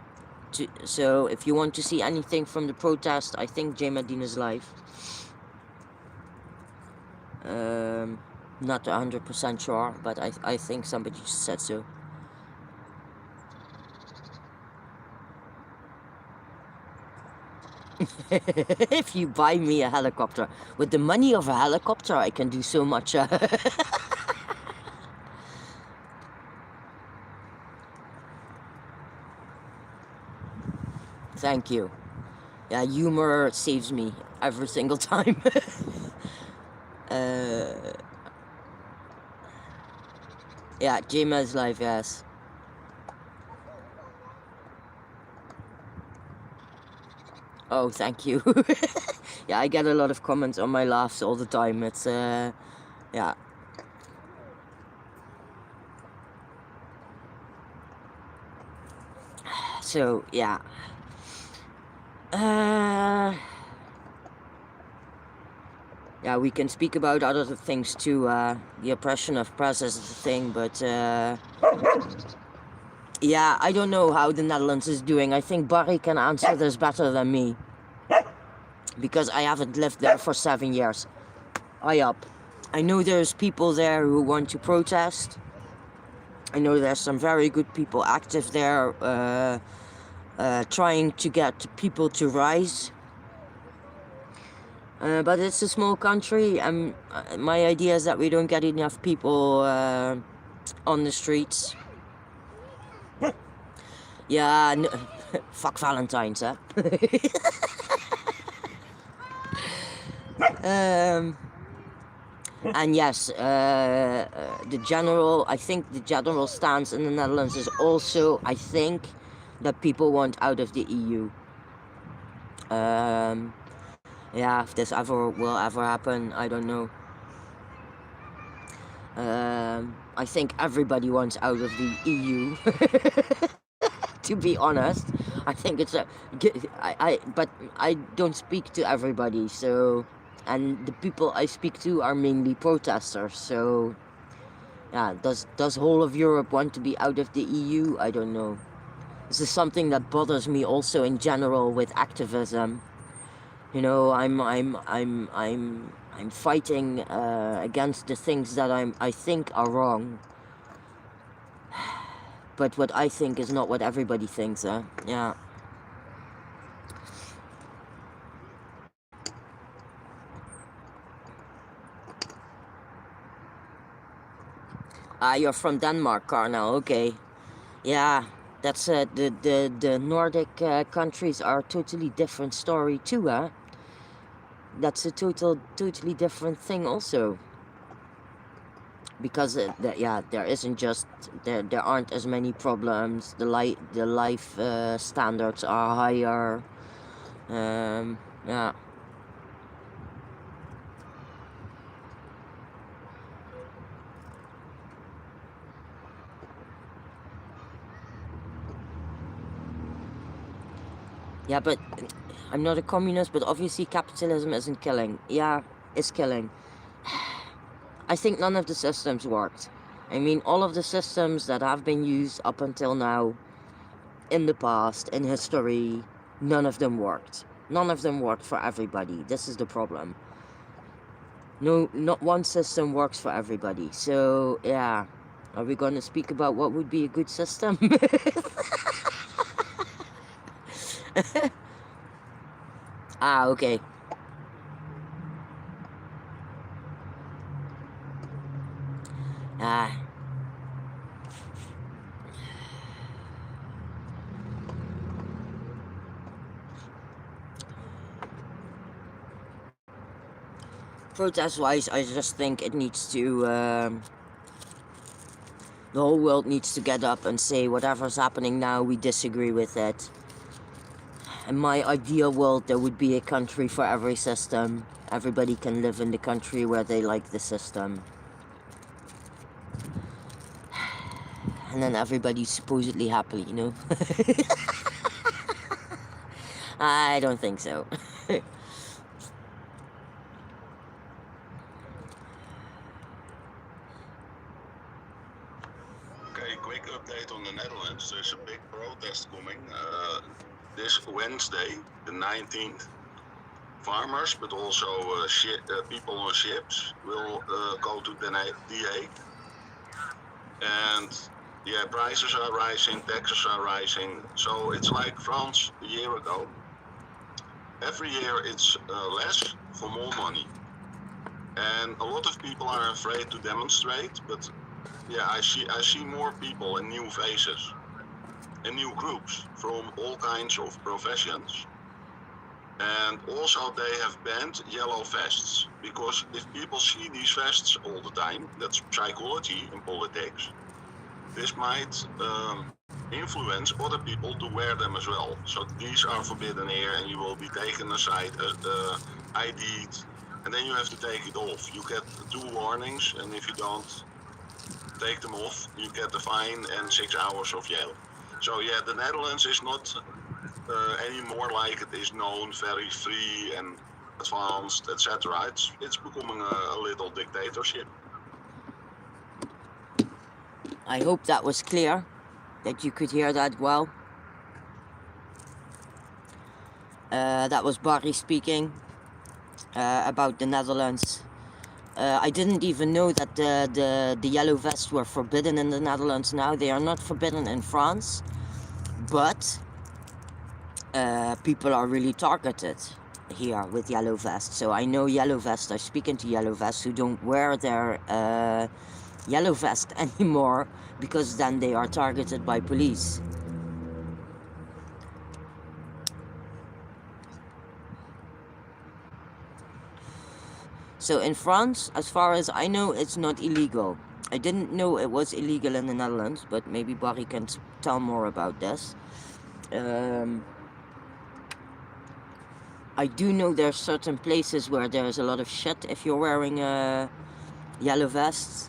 So if you want to see anything from the protest, I think Jay Medina's live. Not 100% sure, but I think somebody just said so. If you buy me a helicopter, with the money of a helicopter, I can do so much. Thank you. Yeah, humor saves me every single time. Yeah, Jima's life, yes. Oh, thank you. Yeah, I get a lot of comments on my laughs all the time. It's, yeah. So, yeah. Yeah, we can speak about other things too. The oppression of press is the thing, but yeah, I don't know how the Netherlands is doing. I think Barry can answer this better than me, because I haven't lived there for 7 years. I know there's people there who want to protest. I know there's some very good people active there, trying to get people to rise. But it's a small country, and my idea is that we don't get enough people on the streets. Yeah, fuck Valentine's, huh? And yes, I think the general stance in the Netherlands is also, I think, that people want out of the EU. Yeah, if this will ever happen, I don't know. I think everybody wants out of the EU. To be honest, I think it's but I don't speak to everybody, so, and the people I speak to are mainly protesters, so yeah, does whole of Europe want to be out of the EU? I don't know. This is something that bothers me also in general with activism. You know, I'm fighting against the things that I think are wrong. But what I think is not what everybody thinks, huh? Yeah. Ah, you're from Denmark, Carnal. Okay. Yeah, that's the Nordic countries are a totally different story too, huh? That's a totally different thing also. Because yeah, there isn't just there aren't as many problems. The life standards are higher. Yeah. Yeah, but I'm not a communist, but obviously capitalism isn't killing. Yeah, it's killing. I think none of the systems worked. I mean, all of the systems that have been used up until now, in the past, in history, none of them worked. None of them worked for everybody. This is the problem. No, not one system works for everybody. So, yeah. Are we going to speak about what would be a good system? Ah, okay. Ah. protest-wise, I just think it needs to, the whole world needs to get up and say whatever's happening now, we disagree with it. In my ideal world, there would be a country for every system. Everybody can live in the country where they like the system. And then everybody's supposedly happy, you know? I don't think so. Okay, quick update on the Netherlands. There's a big protest coming this Wednesday, the 19th. Farmers, but also people on ships will go to The Hague. And yeah, prices are rising, taxes are rising. So it's like France a year ago. Every year it's less for more money. And a lot of people are afraid to demonstrate, but yeah, I see more people and new faces and new groups from all kinds of professions. And also they have banned yellow vests, because if people see these vests all the time, that's psychology in politics, this might influence other people to wear them as well. So these are forbidden here, and you will be taken aside, ID'd, and then you have to take it off. You get 2 warnings, and if you don't take them off, you get a fine and 6 hours of jail. So yeah, the Netherlands is not anymore like it is known, very free and advanced, etc. It's becoming a little dictatorship. I hope that was clear, that you could hear that well. That was Barry speaking about the Netherlands. I didn't even know that the yellow vests were forbidden in the Netherlands now. They are not forbidden in France, but people are really targeted here with yellow vests. So I know yellow vests, I speak into yellow vests who don't wear their yellow vest anymore, because then they are targeted by police. So in France, as far as I know, it's not illegal. I didn't know it was illegal in the Netherlands, but maybe Barry can tell more about this. I do know there's certain places where there's a lot of shit if you're wearing yellow vests.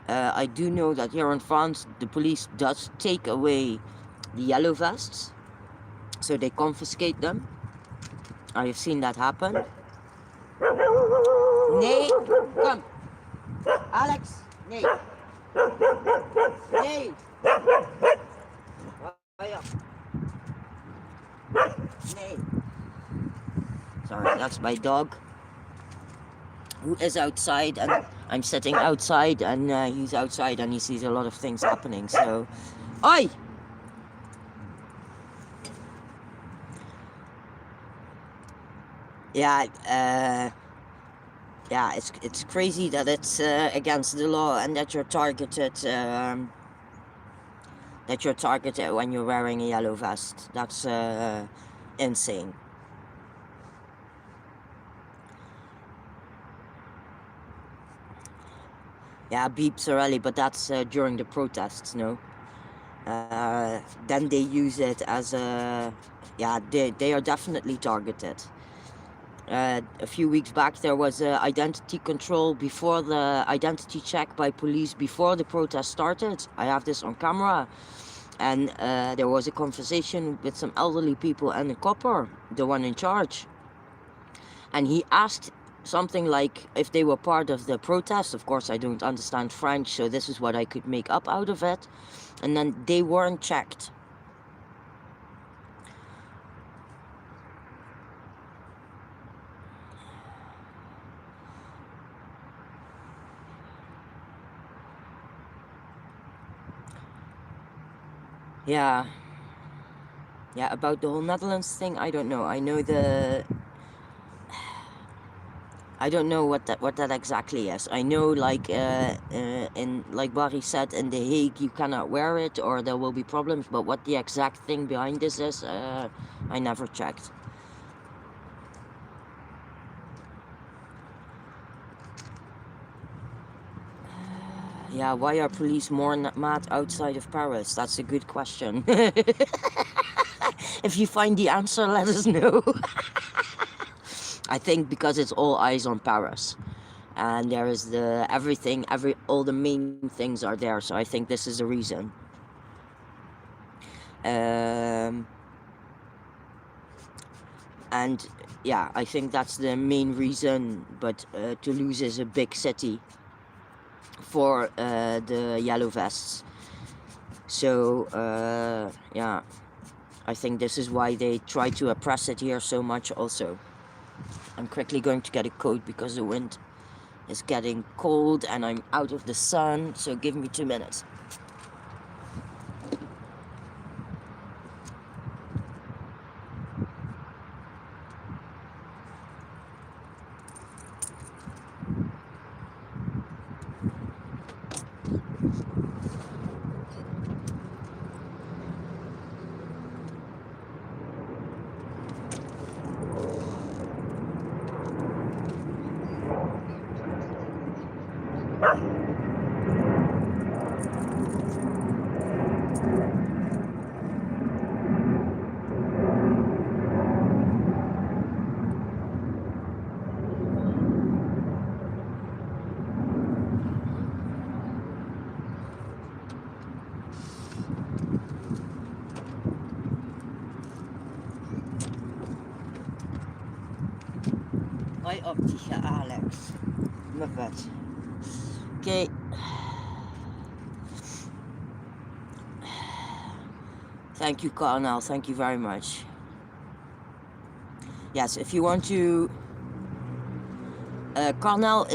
I do know that here in France, the police does take away the yellow vests. So they confiscate them. I have seen that happen. Nee, come. Alex, nee. Nee. Nee. Sorry, that's my dog, who is outside, and I'm sitting outside, and he's outside and he sees a lot of things happening, so... Oi! Yeah, it's crazy that it's against the law, and that you're targeted when you're wearing a yellow vest. That's insane. Yeah, beeps early, but that's during the protests, no? Then they use it as a... Yeah, they are definitely targeted. A few weeks back there was identity control before the identity check by police before the protest started. I have this on camera. And there was a conversation with some elderly people and a copper, the one in charge. And he asked something like if they were part of the protest. Of course, I don't understand French, so this is what I could make up out of it. And then they weren't checked. Yeah, about the whole Netherlands thing, I don't know. I I don't know what that exactly is. I know, like in like Barry said, in The Hague you cannot wear it or there will be problems. But what the exact thing behind this is, I never checked. Yeah, why are police more mad outside of Paris? That's a good question. If you find the answer, let us know. I think because it's all eyes on Paris. And there is all the main things are there. So I think this is the reason. And yeah, I think that's the main reason. But Toulouse is a big city for the yellow vests. So yeah, I think this is why they try to oppress it here so much also. I'm quickly going to get a coat because the wind is getting cold and I'm out of the sun, so give me 2 minutes. Hoi optische Alex. Muppet. Okay. Thank you, Colonel. Thank you very much. Yes, if you want to... Colonel,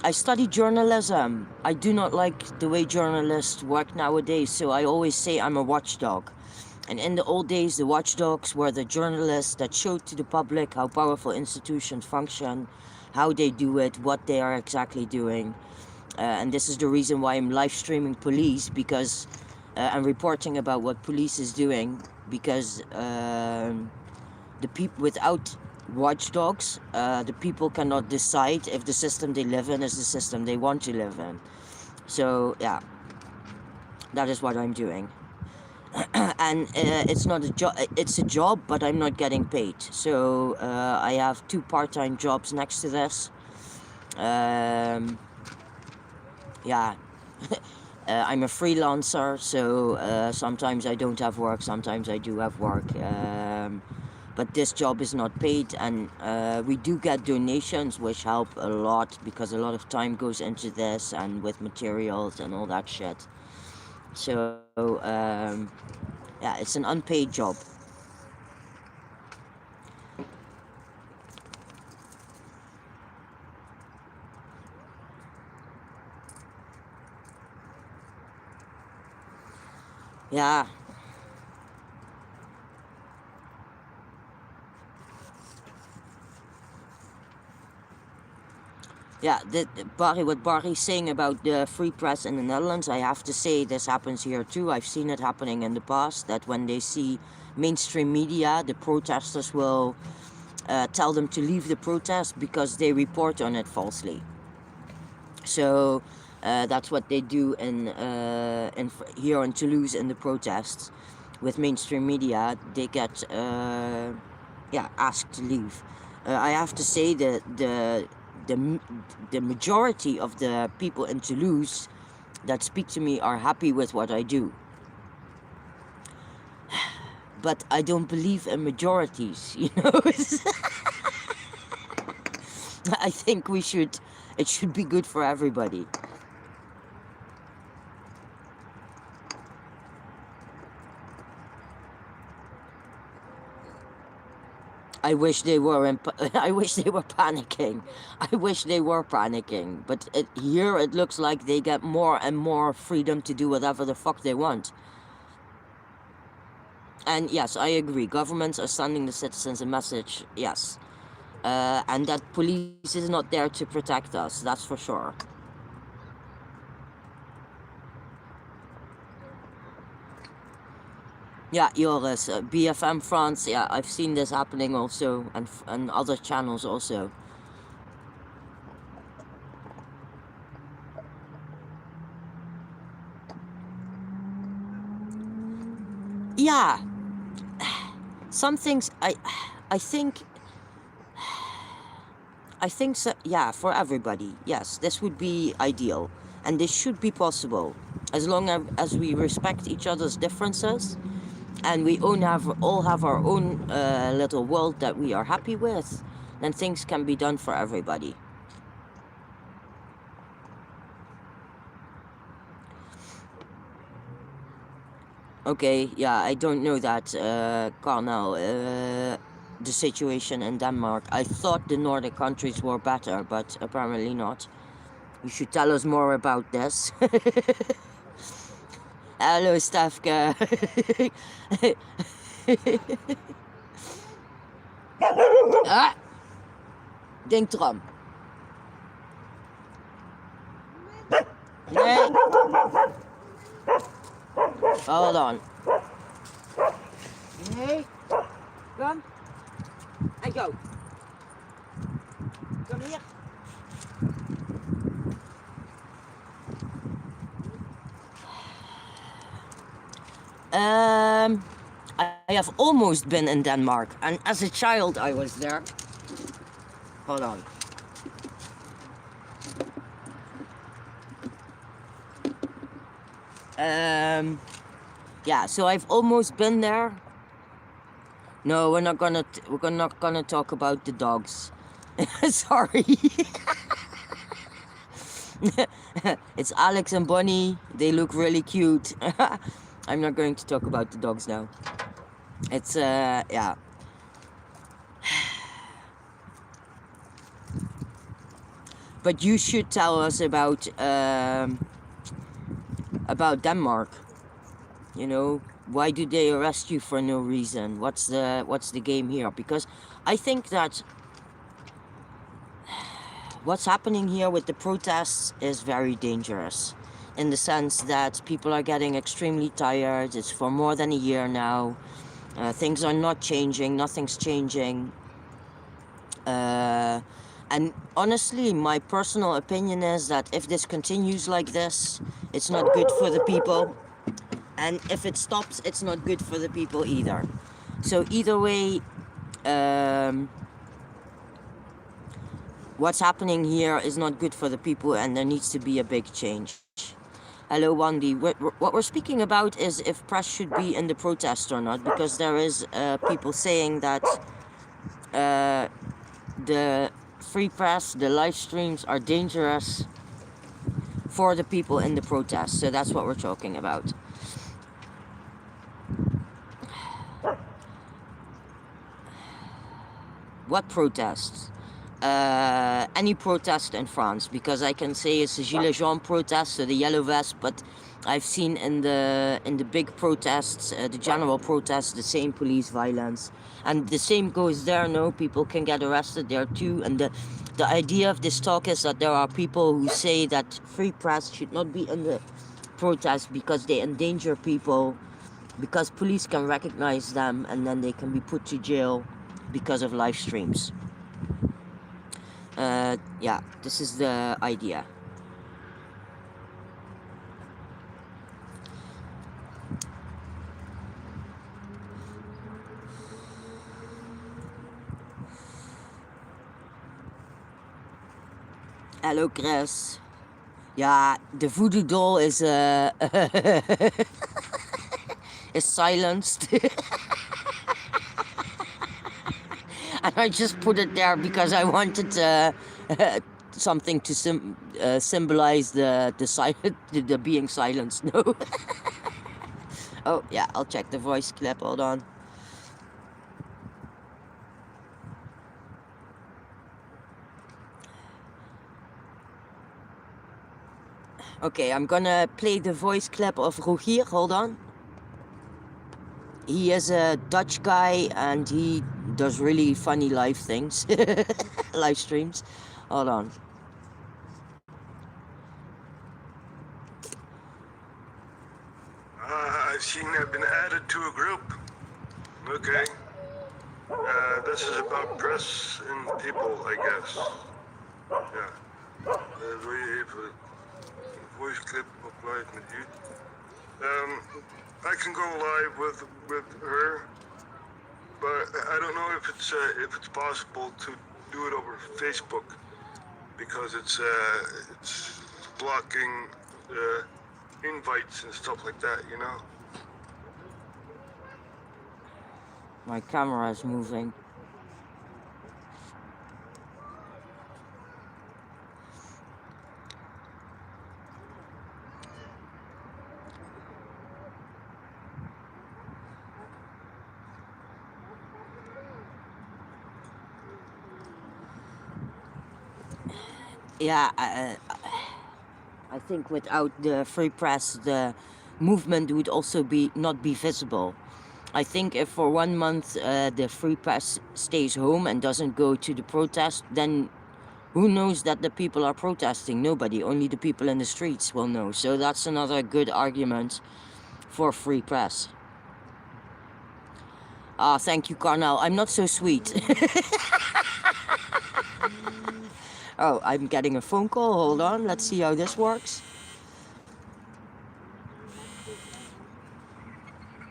I study journalism. I do not like the way journalists work nowadays, so I always say I'm a watchdog. And in the old days, the watchdogs were the journalists that showed to the public how powerful institutions function, how they do it, what they are exactly doing. And this is the reason why I'm live streaming police, because I'm reporting about what police is doing, because the people without watchdogs, the people cannot decide if the system they live in is the system they want to live in. So yeah, that is what I'm doing. And it's not a job, it's a job, but I'm not getting paid. So I have 2 part-time jobs next to this. Yeah. I'm a freelancer, so sometimes I don't have work, sometimes I do have work. But this job is not paid, and we do get donations, which help a lot, because a lot of time goes into this, and with materials and all that shit. So yeah, it's an unpaid job. Yeah. Yeah, what Barry's saying about the free press in the Netherlands, I have to say this happens here too. I've seen it happening in the past, that when they see mainstream media, the protesters will tell them to leave the protest because they report on it falsely. So that's what they do here in Toulouse in the protests with mainstream media. They get asked to leave. I have to say that the majority of the people in Toulouse that speak to me are happy with what I do. But I don't believe in majorities, you know. I think it should be good for everybody. I wish they were panicking. I wish they were panicking. But here it looks like they get more and more freedom to do whatever the fuck they want. And yes, I agree. Governments are sending the citizens a message. Yes. and that police is not there to protect us, that's for sure. Yeah, Joris, BFM France, yeah, I've seen this happening also, and other channels also. Yeah, some things I think so, yeah, for everybody, yes, this would be ideal, and this should be possible, as long as we respect each other's differences, and we all have our own little world that we are happy with, then things can be done for everybody. Okay, yeah, I don't know that, Carnel, the situation in Denmark. I thought the Nordic countries were better, but apparently not. You should tell us more about this. Hello, Stefke. Ah, denk erom. Nee. Hold on. Nee. Kom. En go. Kom hier. I have almost been in Denmark, and as a child I was there. Hold on. Yeah, so I've almost been there. No, we're not gonna talk about the dogs. Sorry. It's Alex and Bonnie. They look really cute. I'm not going to talk about the dogs now. It's yeah. But you should tell us about Denmark. You know, why do they arrest you for no reason? What's the game here? Because I think that what's happening here with the protests is very dangerous, in the sense that people are getting extremely tired. It's for more than a year now. Things are not changing. Nothing's changing. And honestly, my personal opinion is that if this continues like this, it's not good for the people. And if it stops, it's not good for the people either. So either way, what's happening here is not good for the people, and there needs to be a big change. Hello, Wandy. What we're speaking about is if press should be in the protest or not, because there is people saying that the free press, the live streams are dangerous for the people in the protest. So that's what we're talking about. What protests? Any protest in France, because I can say it's a Gilets jaunes protest, so the yellow vest, but I've seen in the big protests, the general protests, the same police violence, and the same goes there. No, people can get arrested there too. And the idea of this talk is that there are people who say that free press should not be in the protest because they endanger people, because police can recognize them and then they can be put to jail because of live streams. Yeah, this is the idea. Hello, Chris. Yeah, the voodoo doll is is silenced. And I just put it there because I wanted something to symbolize the being silenced. No. Oh yeah, I'll check the voice clip. Hold on. Okay, I'm gonna play the voice clip of Rogier. Hold on. He is a Dutch guy, and he does really funny live things, live streams. Hold on. I've seen I've been added to a group. Okay. This is about press and people, I guess. Yeah. Wil je even voice clip opleiden met u? I can go live with her, but I don't know if it's possible to do it over Facebook because it's blocking invites and stuff like that, you know. My camera is moving. Yeah, I think without the free press, the movement would also not be visible. I think if for 1 month the free press stays home and doesn't go to the protest, then who knows that the people are protesting? Nobody, only the people in the streets will know. So that's another good argument for free press. Ah, thank you, Carnal. I'm not so sweet. Oh, I'm getting a phone call. Hold on, let's see how this works.